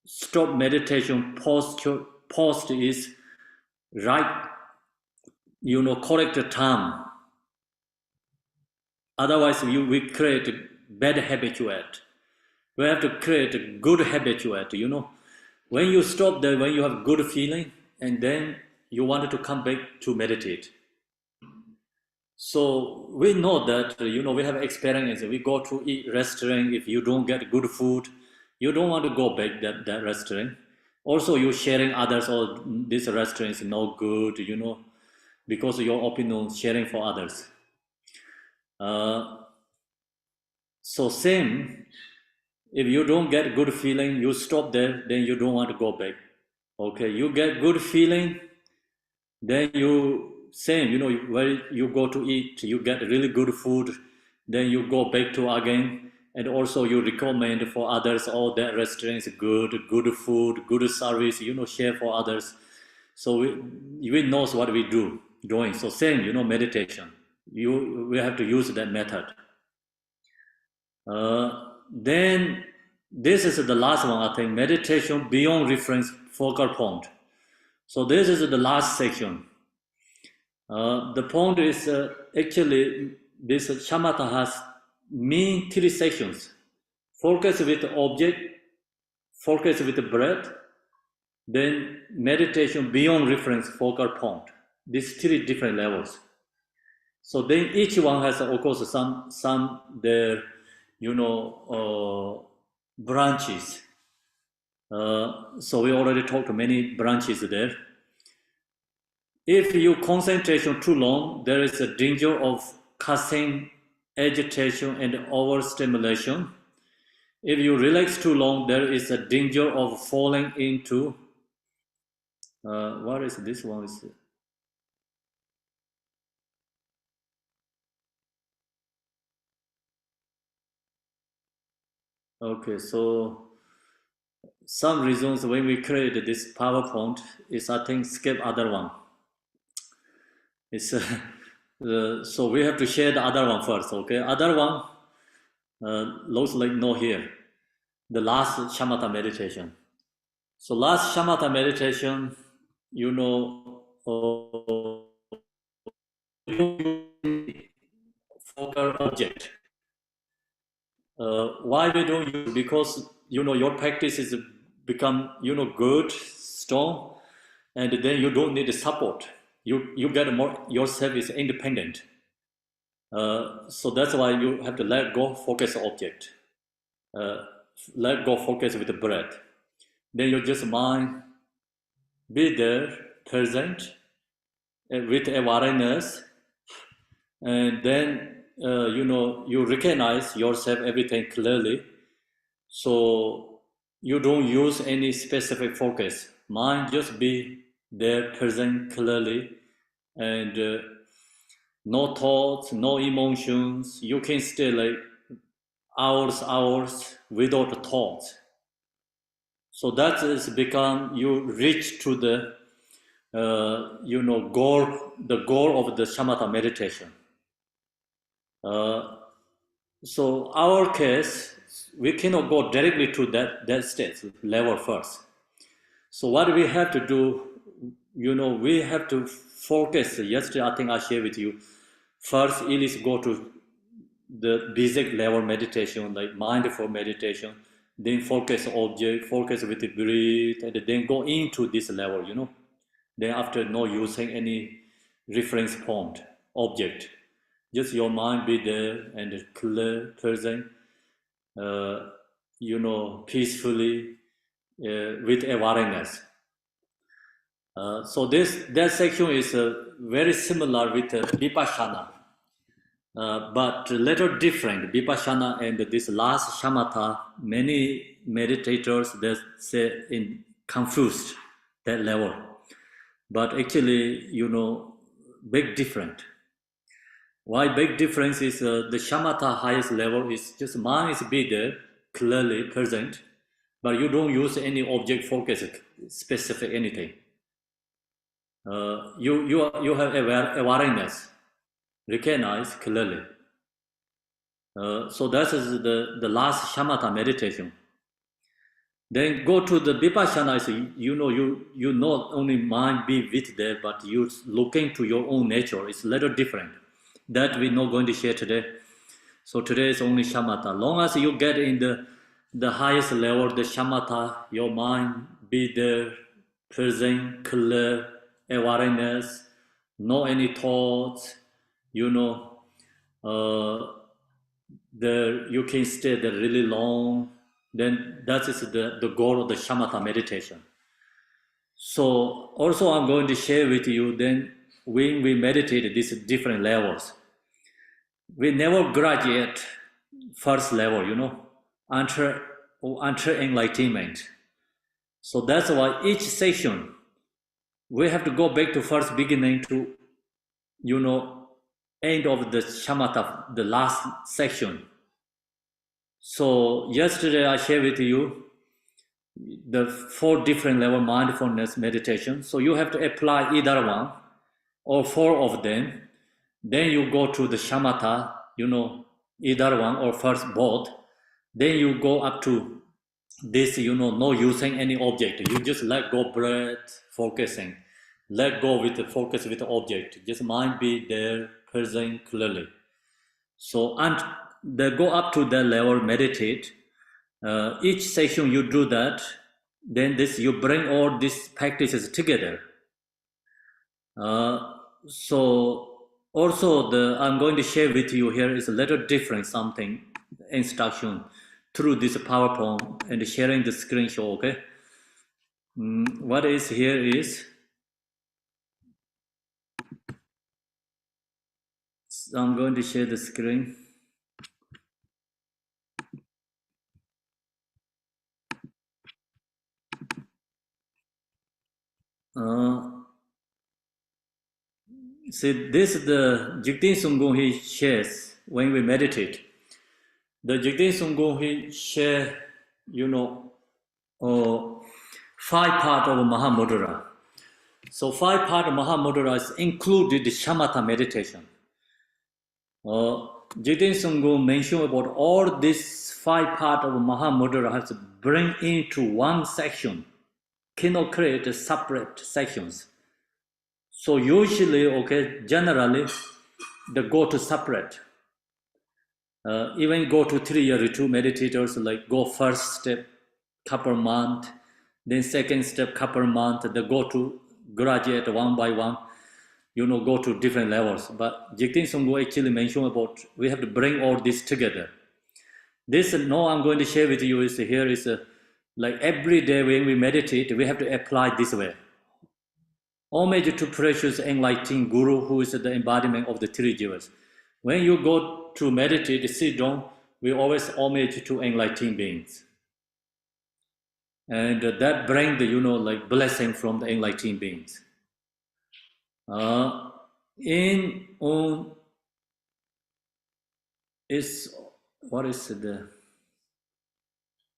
stop meditation. Pause is right, correct the time. Otherwise, we create a bad habituate. We have to create a good habituate, When you stop there, when you have good feeling, and then you wanted to come back to meditate. So we know that, we have experience. We go to eat restaurant. If you don't get good food, you don't want to go back that restaurant. Also, you're sharing others, oh, this restaurant is no good, because your opinion sharing for others. So same, if you don't get good feeling, you stop there, then you don't want to go back. Okay, you get good feeling, then where you go to eat, you get really good food, then you go back to again, and also you recommend for others, oh, that restaurant is good food, good service, share for others. So we knows what we doing. So same, meditation. We have to use that method. Then this is the last one, I think, meditation beyond reference focal point. So this is the last section. The point is actually this shamatha has main 3 sections. Focus with the object, focus with the breath, then meditation beyond reference focal point. These 3 different levels. So then each one has, of course, some their, branches. So we already talked many branches there. If you concentration too long, there is a danger of causing agitation and overstimulation. If you relax too long, there is a danger of falling into, what is this one? Okay, so some reasons when we create this PowerPoint is, I think, skip other one. It's so we have to share the other one first, okay? Other one, looks like no here. The last shamatha meditation. So last shamatha meditation, you know, focal object. Why we don't use? Because you know your practice is become good, strong, and then you don't need support. You get more yourself is independent. So that's why you have to let go, focus object. Let go, focus with the breath. Then you just mind be there, present, with awareness, and then you recognize yourself everything clearly. So you don't use any specific focus. Mind just be there, present clearly, and no thoughts, no emotions. You can stay like hours without thoughts. So that is become you reach to the goal of the shamatha meditation. So our case, we cannot go directly to that state level first. So what we have to do, we have to focus. Yesterday, I think I shared with you. First, it is go to the basic level meditation, like mindful meditation. Then focus object, focus with the breath, and then go into this level. Then after no using any reference point, object, just your mind be there and clear, present, peacefully with awareness. So that section is very similar with Vipassana, but a little different. Vipassana and this last shamatha, many meditators they say confused that level. But actually, big different. Why big difference is the shamatha highest level is just mind is be there, clearly present, but you don't use any object focus, specific anything. You have awareness, recognize clearly. So that is the last shamatha meditation. Then go to the vipassana. You not only mind be with there, but you looking to your own nature. It's a little different. That we're not going to share today. So today is only shamatha. Long as you get in the highest level, the shamatha, your mind be there, present, clear, awareness, no any thoughts. There you can stay there really long. Then that is the goal of the shamatha meditation. So also I'm going to share with you then when we meditate these different levels. We never graduate first level, until enlightenment. So that's why each session we have to go back to first beginning to end of the shamatha, the last section. So yesterday I shared with you the 4 different level mindfulness meditation. So you have to apply either one or 4 of them. Then you go to the shamatha, either one or first both. Then you go up to this, no using any object. You just let go breath, focusing. Let go with the focus with the object. Just mind be there, present clearly. So, and they go up to that level, meditate. Each session you do that, then you bring all these practices together. So also I'm going to share with you here is a little different something instruction through this PowerPoint and sharing the screenshot. Okay, what is here is I'm going to share the screen. See, this is the Jigten Sunggung he shares when we meditate. The Jigten Sunggung he share, 5 parts of Mahamudra. So 5 parts of Mahamudra is included the shamatha meditation. Jigten Sunggu mentioned about all these 5 parts of Mahamudra has to bring into one section, cannot create separate sections. So usually, okay, generally, they go to separate. Even go to 3-year retreat meditators, like go first step, couple month, then second step, couple month, they go to graduate one by one, go to different levels. But Jigten Sunggu actually mentioned about we have to bring all this together. This, no, I'm going to share with you is here is like every day when we meditate, we have to apply this way. Homage to precious enlightened Guru, who is the embodiment of the 3 jivas. When you go to meditate, sit down, we always homage to enlightened beings. And that brings the, like blessing from the enlightened beings. What is the,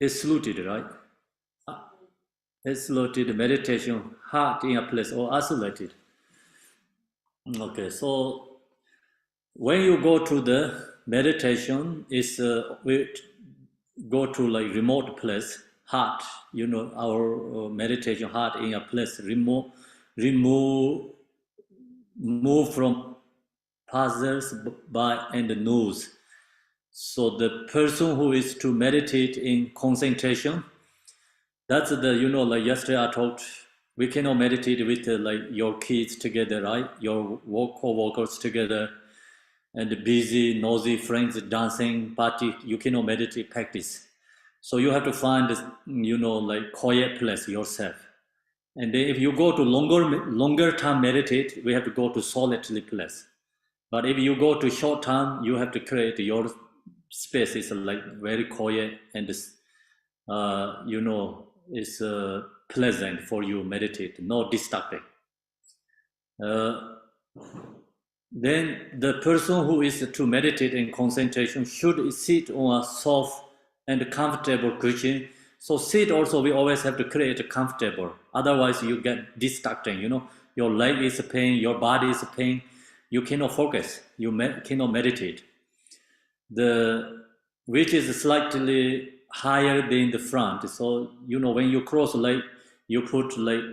it's saluted, right? Isolated meditation, heart in a place, or isolated. Okay, so when you go to the meditation, we go to like remote place, heart, our meditation heart in a place, move from puzzles by and the nose. So the person who is to meditate in concentration, that's the, like yesterday I talked, we cannot meditate with like your kids together, right? Your co-workers together, and the busy, nosy friends dancing, party, you cannot meditate practice. So you have to find, like quiet place yourself. And then if you go to longer time meditate, we have to go to solitary place. But if you go to short time, you have to create your space is like very quiet and, it's pleasant for you meditate, no distracting. Then the person who is to meditate in concentration should sit on a soft and comfortable cushion. So sit also, we always have to create a comfortable. Otherwise you get distracting, your leg is pain, your body is pain. You cannot focus, you cannot meditate. Which is slightly higher than the front. So, when you cross leg, you put like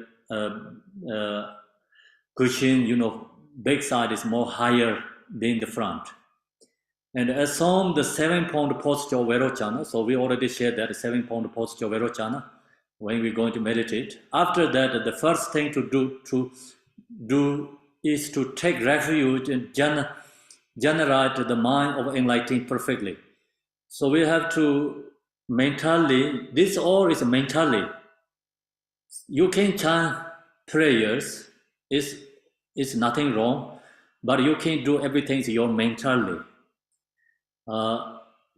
cushion, back side is more higher than the front. And assume the 7-point posture of Vairocana. So we already shared that 7-point posture of Vairocana when we're going to meditate. After that, the first thing to do is to take refuge and generate the mind of enlightenment perfectly. So we have to mentally, this all is mentally. You can chant prayers, it's nothing wrong, but you can do everything your mentally.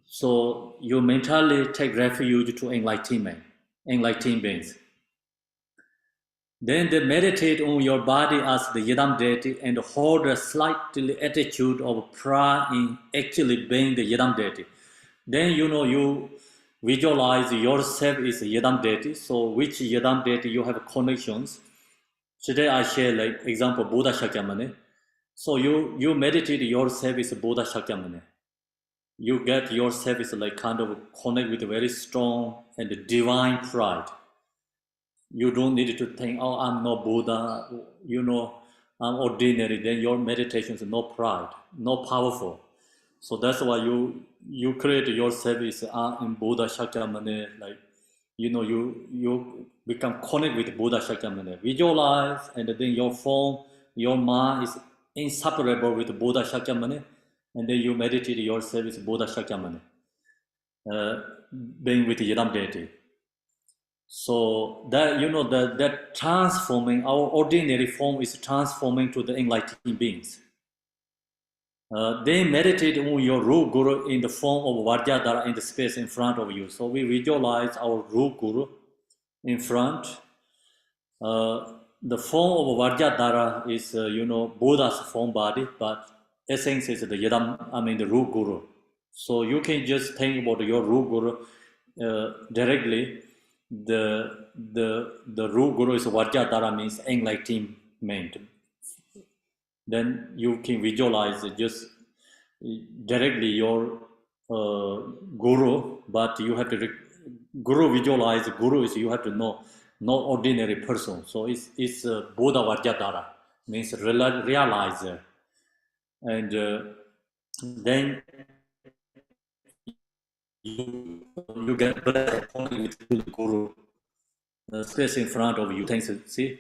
So you mentally take refuge to enlightenment beings. Then they meditate on your body as the Yidam deity and hold a slightly attitude of pride in actually being the Yidam deity. Then you visualize yourself is a Yidam deity. So which Yidam deity you have connections. Today I share like example Buddha Shakyamuni. So you meditate yourself is Buddha Shakyamuni. You get yourself is like kind of connect with a very strong and divine pride. You don't need to think, oh, I'm no Buddha, I'm ordinary. Then your meditation is no pride, no powerful. So that's why you create yourself is in Buddha Shakyamuni, like, you become connect with Buddha Shakyamuni. Visualize, and then your form, your mind is inseparable with Buddha Shakyamuni, and then you meditate yourself is Buddha Shakyamuni, being with Yidam deity. So that that transforming our ordinary form is transforming to the enlightened beings. They meditate on your root guru in the form of Vajradhara in the space in front of you. So we visualize our root guru in front. The form of Vajradhara is Buddha's form body, but essence is the Yidam, the root guru. So you can just think about your root guru directly. The root guru is Vajradhara, means enlightenment. Then you can visualize just directly your guru, but you have to guru visualize. Guru is you have to know, not ordinary person. So it's Buddha Vajradhara, means realizer, and then you get blessed with the guru. Space in front of you. Thanks. See,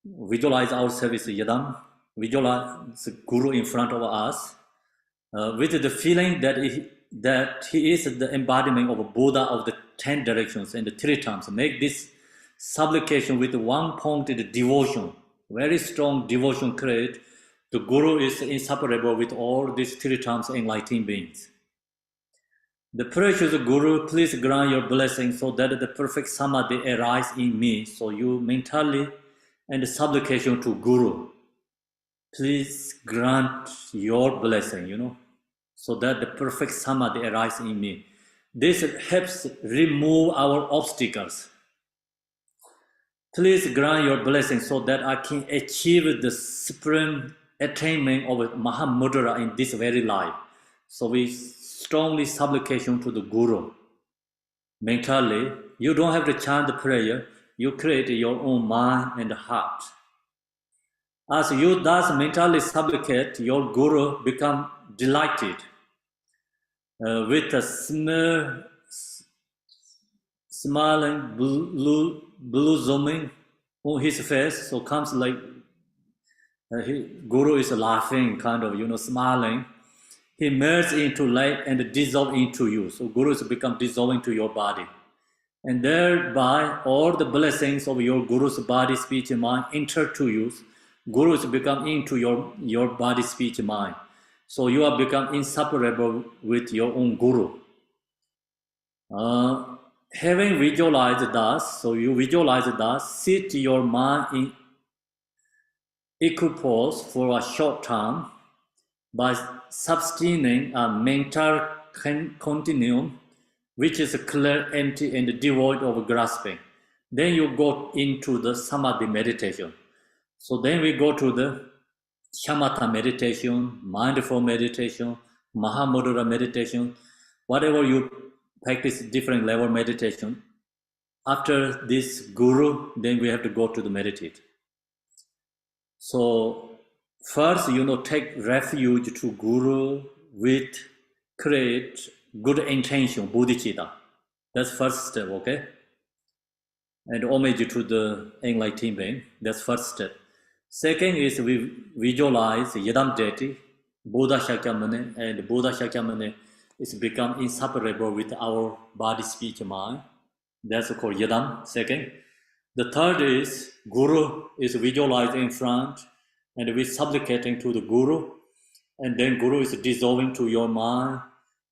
visualize ourselves as Yadam. Visualize Guru in front of us, with the feeling that he is the embodiment of a Buddha of the 10 directions and the 3 terms. Make this supplication with one-pointed devotion, very strong devotion create. The Guru is inseparable with all these 3 terms enlightened beings. The precious Guru, please grant your blessing so that the perfect samadhi arise in me. So you mentally and supplication to Guru, please grant your blessing, so that the perfect samadhi arise in me. This helps remove our obstacles. Please grant your blessing so that I can achieve the supreme attainment of Mahamudra in this very life. So we strongly supplication to the Guru. Mentally, you don't have to chant the prayer, you create your own mind and heart. As you thus mentally supplicate, your Guru become delighted with a smiling, blossoming on his face. So comes like Guru is laughing, kind of, smiling. He merges into light and dissolve into you. So Guru is become dissolving to your body. And thereby, all the blessings of your Guru's body, speech, and mind enter to you. Guru is become into your body, speech, and mind. So you are become inseparable with your own Guru. Having visualized thus, so you visualize thus, sit your mind in equipoise for a short time by sustaining a mental continuum which is clear, empty, and devoid of grasping. Then you go into the samadhi meditation. So then we go to the shamatha meditation, mindful meditation, mahamudra meditation, whatever you practice different level meditation. After this guru, then we have to go to the meditate. So first, take refuge to Guru with create good intention, bodhicitta. That's first step, okay? And homage to the enlightened being. That's first step. Second is we visualize Yadam deity, Buddha Shakyamuni, and Buddha Shakyamuni is become inseparable with our body, speech, mind. That's called Yadam, second. The third is Guru is visualized in front, and we supplicating to the Guru, and then Guru is dissolving to your mind,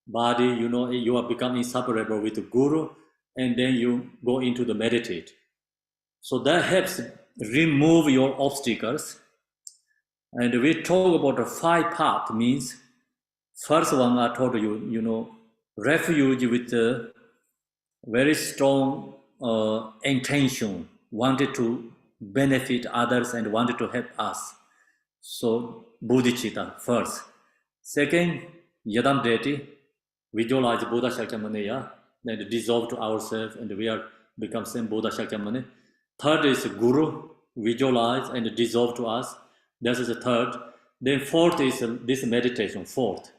body, you are becoming inseparable with the Guru, and then you go into the meditate. So that helps remove your obstacles. And we talk about the 5 paths, means first one I told you, refuge with the very strong intention, wanted to benefit others and wanted to help us. So bodhicitta first. Second, Yadam deity, visualize Buddha Shakyamuni, then dissolve to ourselves and we are become same Buddha Shakyamuni. Third is Guru, visualize and dissolve to us. That is the third. Then fourth is this meditation, fourth.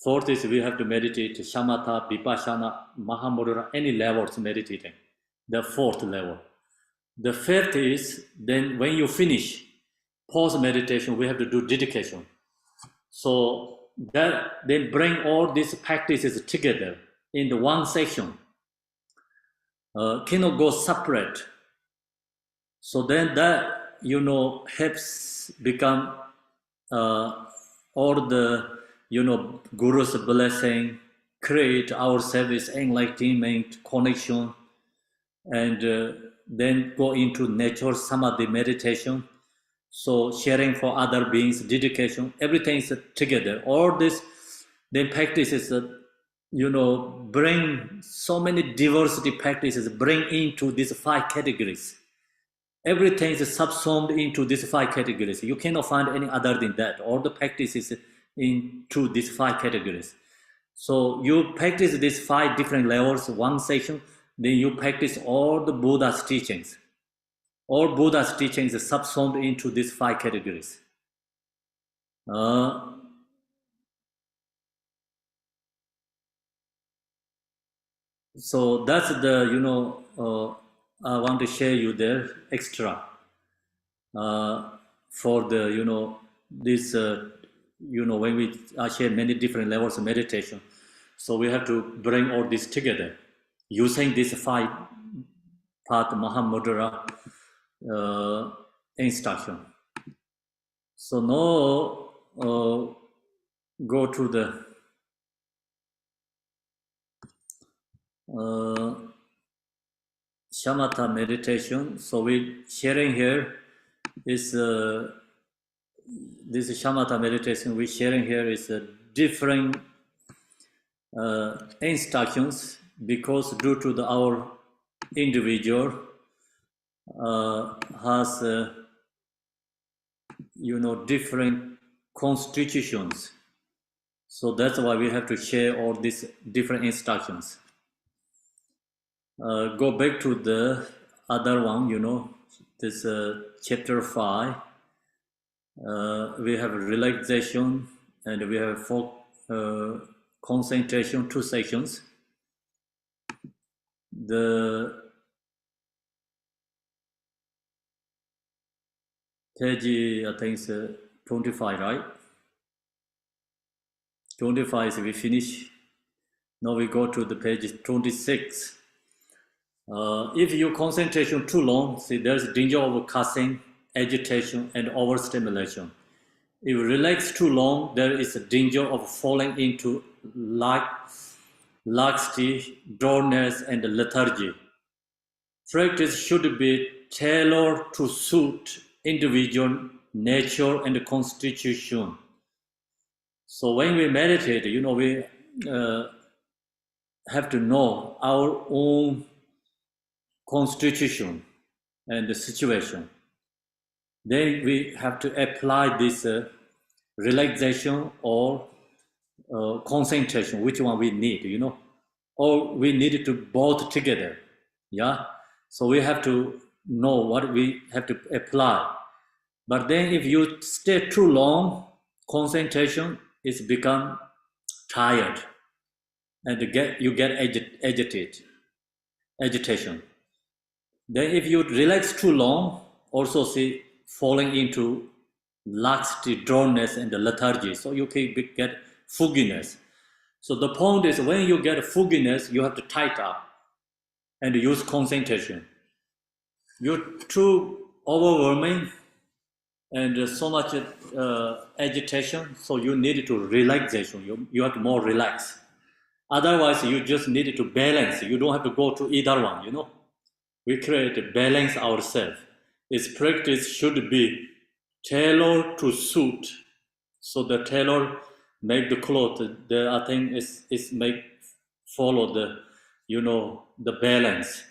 Fourth is we have to meditate Shamatha, Vipassana, Mahamudra, any levels meditating. The fourth level. The fifth is then when you finish post meditation, we have to do dedication. So that then bring all these practices together in the one section. Cannot go separate. So then that helps become all the Guru's blessing, create our service, enlightenment, connection, and then go into natural samadhi meditation. So sharing for other beings, dedication, everything is together. All this then practices, bring so many diversity practices, bring into these 5 categories. Everything is subsumed into these 5 categories. You cannot find any other than that. All the practices into these 5 categories. So you practice these 5 different levels, one section, then you practice all the Buddha's teachings. All Buddha's teachings are subsumed into these 5 categories. So that's the, I want to share you there extra for the, this, when we share many different levels of meditation. So we have to bring all this together using this 5 part Mahamudra instruction. So now go to the Shamatha meditation. So we sharing here is this Shamatha meditation we sharing here is different instructions, because due to our individual has different constitutions. So that's why we have to share all these different instructions. Go back to the other one, this chapter 5. We have relaxation and we have concentration, 2 sections. The page, I think, is 25, right? 25 is we finish. Now we go to the page 26. If your concentration too long, see, there's danger of cussing, agitation, and overstimulation. If you relax too long, there is a danger of falling into laxity, dullness, and lethargy. Practice should be tailored to suit individual nature and constitution. So when we meditate, we have to know our own constitution and the situation. Then we have to apply this relaxation or concentration, which one we need, or we need to both together. Yeah, so we have to know what we have to apply. But then if you stay too long, concentration is become tired, and you get agitation. Then if you relax too long, also see falling into laxity, drownness, and lethargy. So you can get fogginess. So the point is, when you get fogginess, you have to tighten up and use concentration. You're too overwhelming and so much agitation, so you need to relaxation. You have to more relax. Otherwise, you just need to balance. You don't have to go to either one, We create a balance ourselves. Its practice should be tailored to suit. So the tailor make the cloth. I think is make follow the the balance.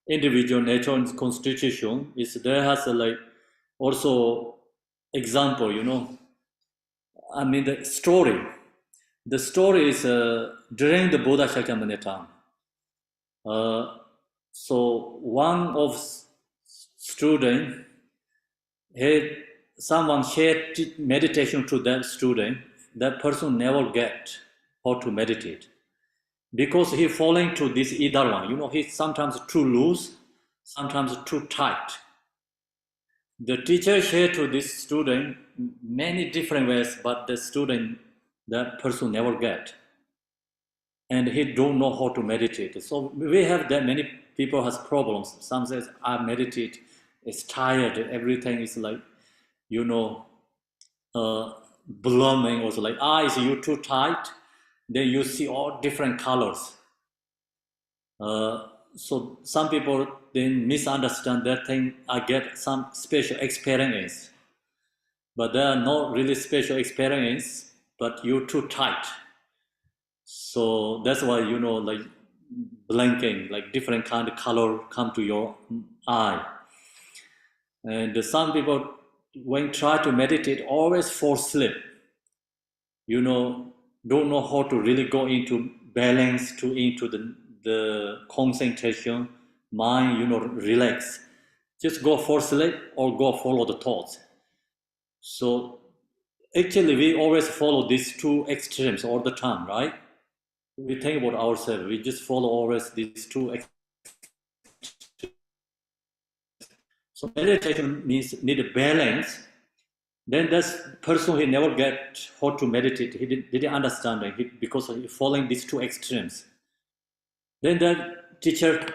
Individual nature and constitution is there has also example. I mean the story. The story is during the Buddha Shakyamuni time. So one of student someone shared meditation to that student. That person never get how to meditate because he falling to this either one. He's sometimes too loose, sometimes too tight. The teacher shared to this student many different ways, but that person never get, and he don't know how to meditate. So we have that many people has problems. Some says I meditate, it's tired, everything is like blooming, also like eyes you too tight, then you see all different colors. So some people then misunderstand that thing. I get some special experience, but there are not really special experience, but you're too tight. So that's why like blinking, like different kind of color come to your eye. And some people when try to meditate always fall asleep. don't know how to really go into balance, into the concentration, mind, relax. Just go for sleep or go follow the thoughts. So actually, we always follow these two extremes all the time, right? We think about ourselves. We just follow always these two. So meditation means need a balance. Then this person, he never get how to meditate. He didn't understand it because he following these two extremes. Then the teacher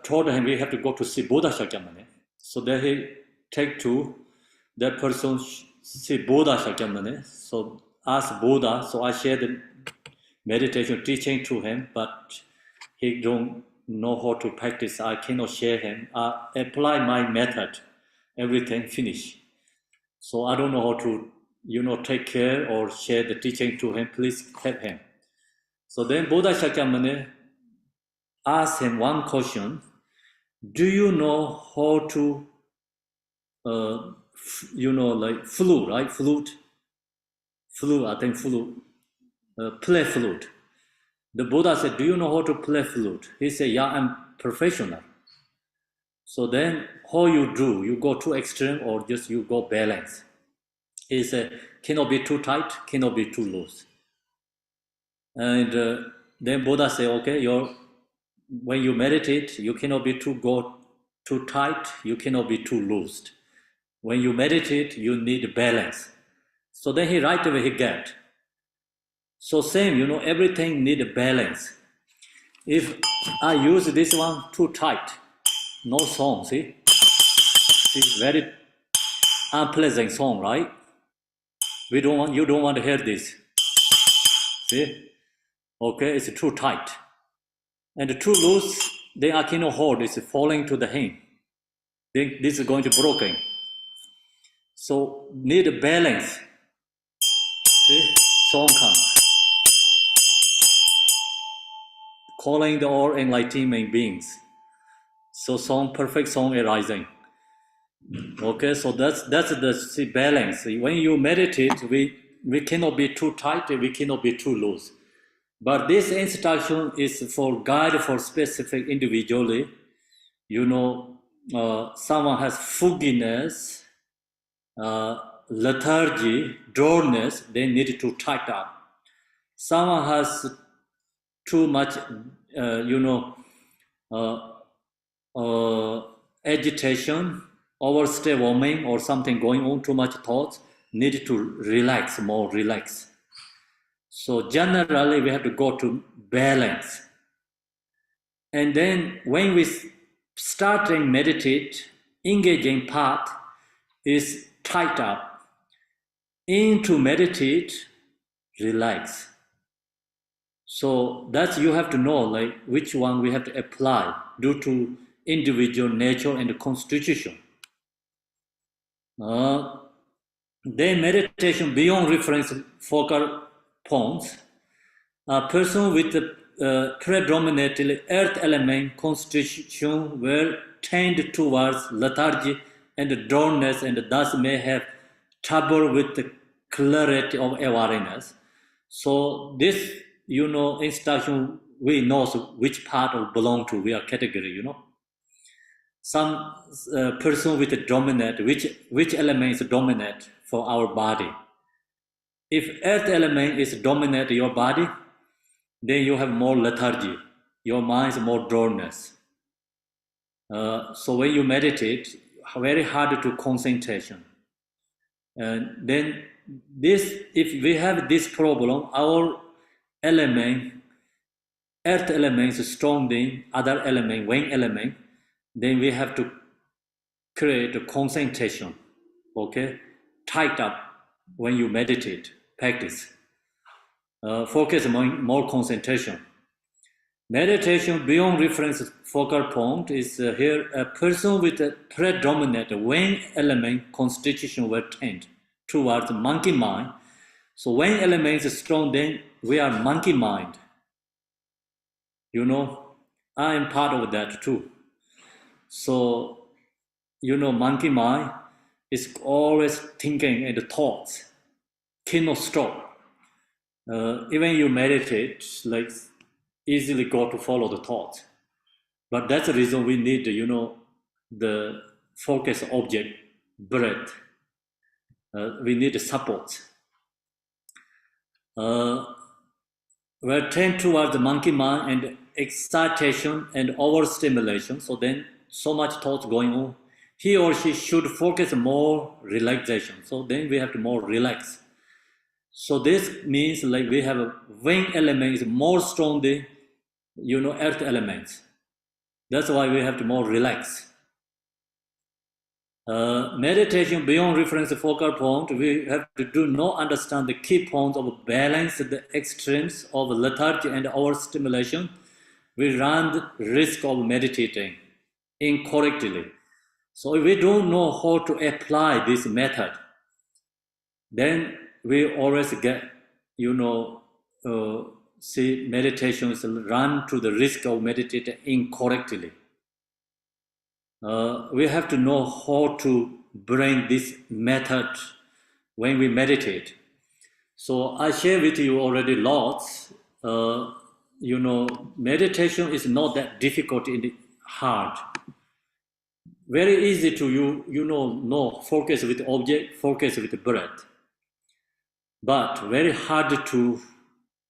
told him we have to go to see Buddha Shakyamuni. So then he take to that person see Buddha Shakyamuni. So ask Buddha. So I shared the meditation teaching to him, but he don't know how to practice. I cannot share him. I apply my method. Everything finish. So I don't know how to, take care or share the teaching to him. Please help him. So then Buddha Shakyamuni asked him one question. Do you know how to, like flute, right? Flute, I think flute, play flute. The Buddha said, do you know how to play flute? He said, yeah, I'm professional. So then how you do? You go too extreme or just you go balance? He said, cannot be too tight, cannot be too loose. And then Buddha said, okay, when you meditate, you cannot be too tight, you cannot be too loose. When you meditate, you need balance. So then he right away he get. So same, everything need a balance. If I use this one too tight, no song, see? It's very unpleasant song, right? You don't want to hear this. See? Okay, it's too tight. And too loose, then I cannot hold, it's falling to the hand. Then this is going to broken. So need a balance. See? Song comes. Calling the all enlightenment beings. So perfect song arising. Okay, so that's the balance. When you meditate, we cannot be too tight, we cannot be too loose. But this instruction is for guide for specific individually. Someone has fogginess, lethargy, dullness, they need to tighten up. Someone has too much, agitation, overstay warming or something going on, too much thoughts, need to relax. So generally we have to go to balance. And then when we starting meditate, engaging path is tight up. Into meditate, relax. So that's you have to know like which one we have to apply due to individual nature and constitution. Then meditation beyond reference focal points. A person with the predominantly earth element constitution will tend towards lethargy and dullness and thus may have trouble with the clarity of awareness. So this, instruction, we know which part of belong to our category, Some person with a dominant, which element is dominant for our body. If earth element is dominant your body, then you have more lethargy. Your mind is more dullness. So when you meditate, very hard to concentration. And then if we have this problem, our element, earth element is strong than other element, wind element, then we have to create a concentration, okay? Tight up when you meditate, practice. Focus on more concentration. Meditation beyond reference focal point is here a person with a predominant wind element constitution will tend towards monkey mind. So when element is strong, then we are monkey mind. I am part of that too. So, monkey mind is always thinking and thoughts, cannot stop. even you meditate, like easily go to follow the thought. But that's the reason we need, the focus object, breath. We need support. We're trained towards the monkey mind and excitation and overstimulation. So then so much thoughts going on. He or she should focus more relaxation. So then we have to more relax. So this means like we have a wing element is more strong than earth elements. That's why we have to more relax. Meditation beyond reference focal point, we have to do not understand the key points of balance, the extremes of lethargy and overstimulation. We run the risk of meditating incorrectly. So if we don't know how to apply this method, then we always get, see meditation is run to the risk of meditating incorrectly. We have to know how to bring this method when we meditate. So I share with you already lots. Meditation is not that difficult in the heart. Very easy to focus with object, focus with breath. But very hard to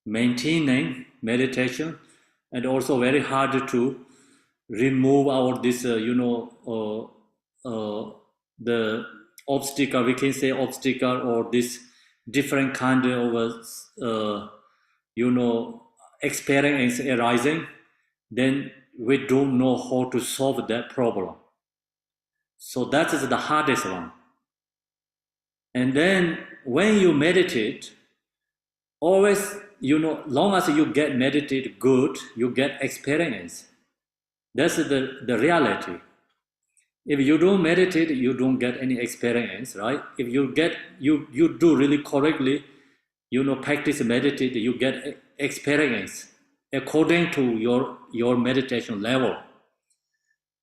maintaining meditation, and also very hard to remove our this the obstacle, we can say obstacle, or this different kind of experience arising. Then we don't know how to solve that problem. So that is the hardest one. And then when you meditate, always, long as you get meditate good, you get experience. That's the reality. If you don't meditate, you don't get any experience, right? If you get, you do really correctly, practice meditate, you get experience according to your meditation level.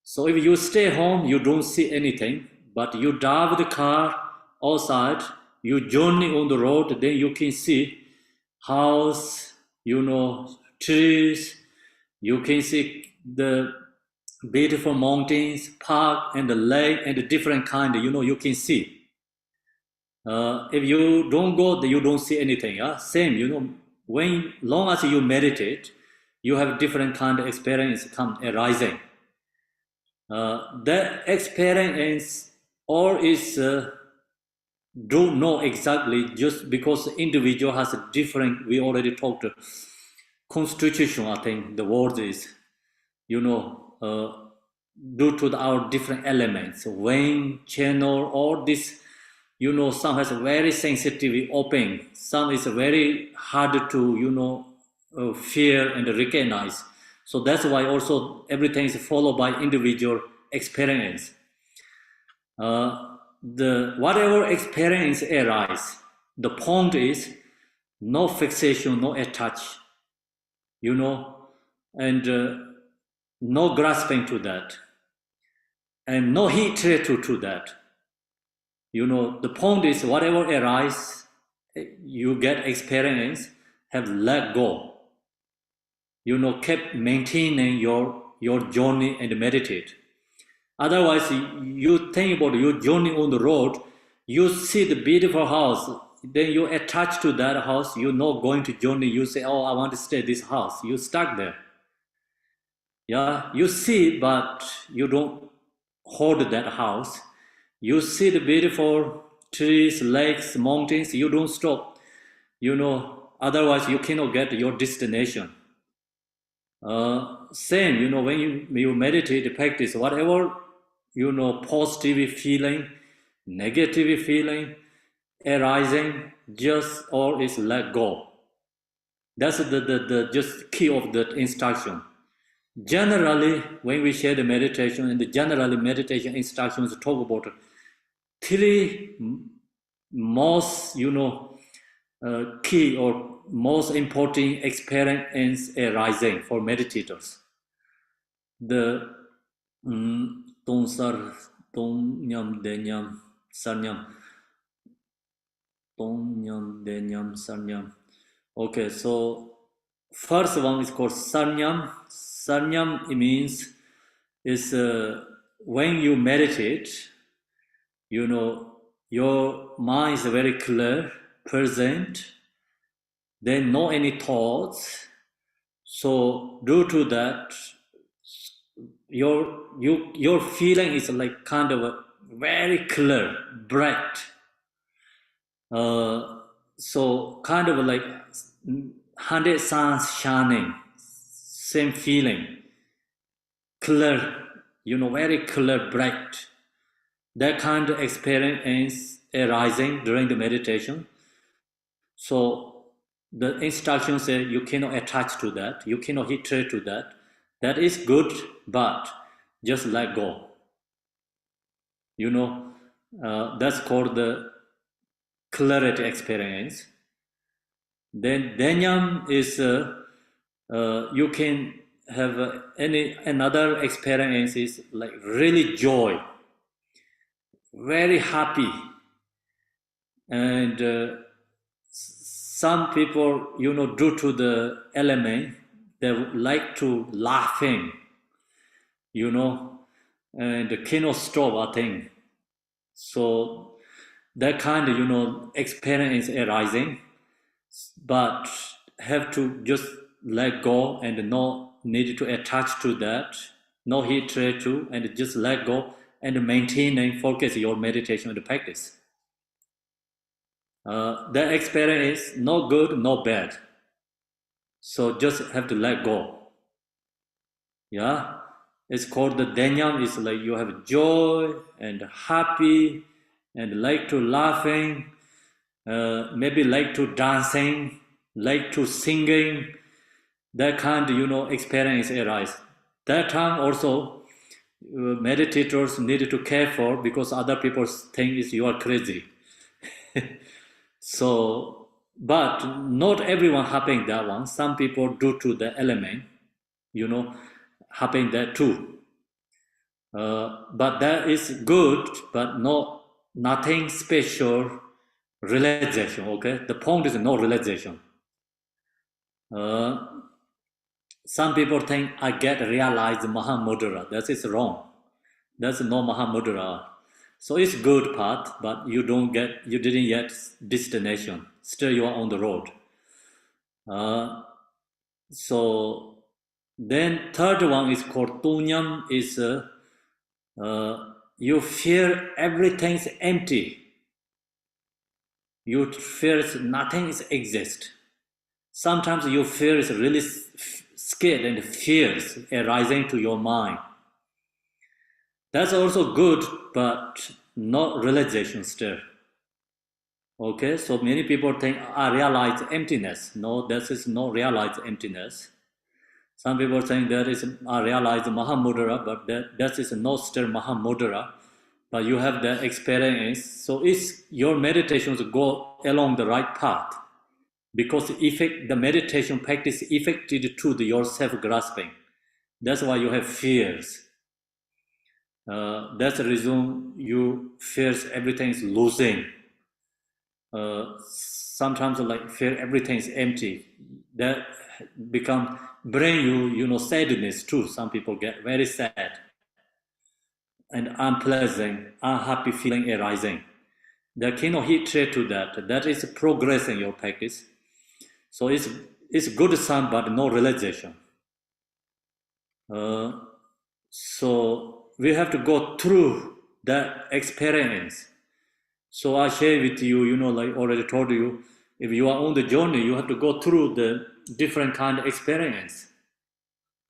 So if you stay home, you don't see anything, but you drive the car outside, you journey on the road, then you can see house, trees, you can see the beautiful mountains, park, and the lake, and the different kind, you can see. If you don't go, you don't see anything. Yeah? Same, when long as you meditate, you have different kind of experience come arising. That experience or is don't know exactly, just because the individual has a different, we already talked, constitution, I think the word is, due to our different elements, vein, channel, all this, some has very sensitive open, some is very hard to, fear and recognize. So that's why also everything is followed by individual experience. The whatever experience arise, the point is no fixation, no attach, and no grasping to that, and no hatred to that. The point is whatever arise, you get experience, have let go. Keep maintaining your journey and meditate. Otherwise, you think about your journey on the road, you see the beautiful house, then you attach to that house, you're not going to journey, you say, oh, I want to stay this house, you stuck there. Yeah, you see, but you don't hold that house. You see the beautiful trees, lakes, mountains, you don't stop. Otherwise you cannot get your destination. Same, when you meditate, practice, whatever, positive feeling, negative feeling arising, just all is let go. That's the just key of the instruction. Generally, when we share the meditation, and the generally meditation instructions talk about three most, key or most important experience arising for meditators. The Tom Sar, Tom Nyam, Denyam, Sanyam, Tom Nyam, Denyam, Sanyam. Okay, so first one is called Sanyam. Sanyam it means is when you meditate, you know, your mind is very clear, present, then no any thoughts. So due to that, your feeling is like kind of a very clear, bright. So kind of like 100 suns shining, same feeling, clear, you know, very clear, bright. That kind of experience arising during the meditation. So the instruction says you cannot attach to that, you cannot hatred to that. That is good, but just let go. You know, that's called the clarity experience. Then Danyam is you can have any another experience is like really joy, very happy, and some people, you know, due to the element, they would like to laughing, you know, and cannot stop a thing. So that kind of, you know, experience arising, but have to just let go and no need to attach to that, no hatred to, and just let go and maintain and focus your meditation and practice. That experience is no good, no bad. So just have to let go. Yeah, it's called the Danyam. It's like you have joy and happy and like to laughing, maybe like to dancing, like to singing. That kind, you know, experience arise. That time also, meditators need to care for because other people think is you are crazy. So, but not everyone having that one. Some people due to the element, you know, having that too. But that is good, but not nothing special realization. Okay, the point is no realization. Uh, some people think I get realized Mahamudra. That is wrong. That's no Mahamudra. So it's good path, but you didn't get destination. Still you are on the road. So then third one is called Tunyam, is you fear everything's empty. You fear nothing is exist. Sometimes you fear is really scared and fears arising to your mind. That's also good, but not realization still. Okay, so many people think I realize emptiness. No, this is not realized emptiness. Some people are saying there is I realize Mahamudra, but that is not still Mahamudra. But you have the experience. So it's your meditations go along the right path. Because the meditation practice affected to your self-grasping. That's why you have fears. That's the reason you fears everything is losing. Sometimes like fear everything is empty. That bring you know, sadness too. Some people get very sad and unpleasant, unhappy feeling arising. There cannot hatred to that. That is progress in your practice. So it's good some, but no realization. So we have to go through that experience. So I share with you, you know, like already told you, if you are on the journey, you have to go through the different kind of experience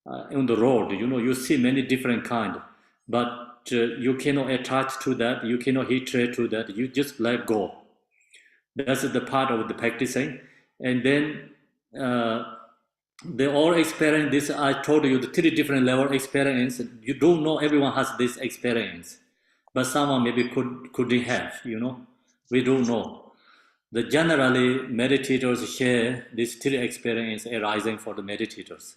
on the road. You know, you see many different kind, but you cannot attach to that. You cannot hatred to that. You just let go. That's the part of the practicing. And then they all experience this. I told you the three different level experience. You don't know everyone has this experience, but someone maybe couldn't have. You know, we don't know. The generally meditators share this three experience arising for the meditators.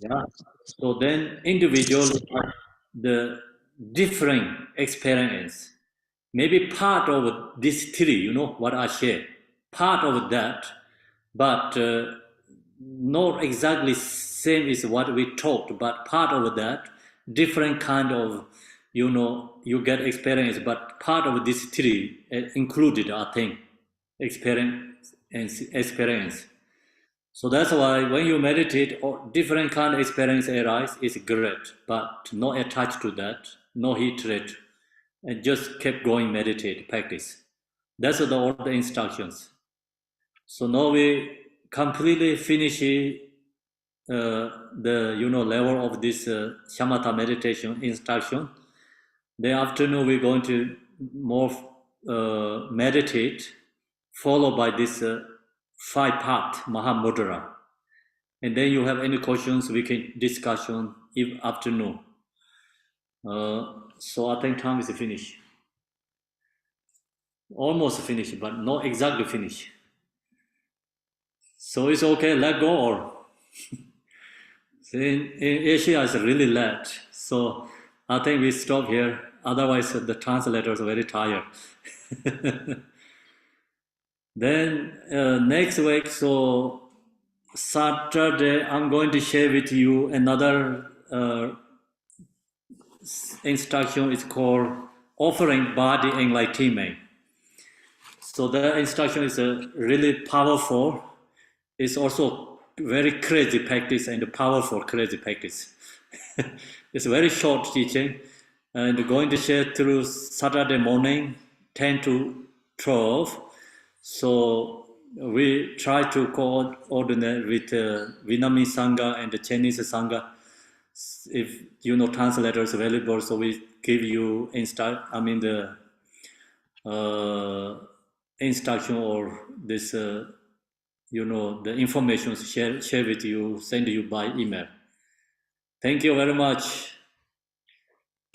Yeah. So then individual have the different experience. Maybe part of this three, you know, what I share, part of that but not exactly same is what we talked, but part of that, different kind of, you get experience, but part of this three included, I think, experience. So that's why when you meditate, different kind of experience arise is great, but not attached to that, no hatred, and just keep going, meditate, practice. That's all the instructions. So now we completely finish the level of this shamatha meditation instruction. Then afternoon we're going to more meditate, followed by this 5-part Mahamudra. And then you have any questions, we can discussion if afternoon. So I think time is finished. Almost finished, but not exactly finished. So it's okay, let go or in Asia it's really late. So I think we stop here. Otherwise the translators are very tired. Then next week, so Saturday, I'm going to share with you another instruction. It's called offering body enlightenment. So the instruction is really powerful. It's also very crazy practice and powerful crazy practice. It's very short teaching, and going to share through Saturday morning, 10 to 12. So we try to coordinate with Vietnamese Sangha and the Chinese Sangha. If translators available, so we give you the instruction or this the information share with you, send you by email. Thank you very much.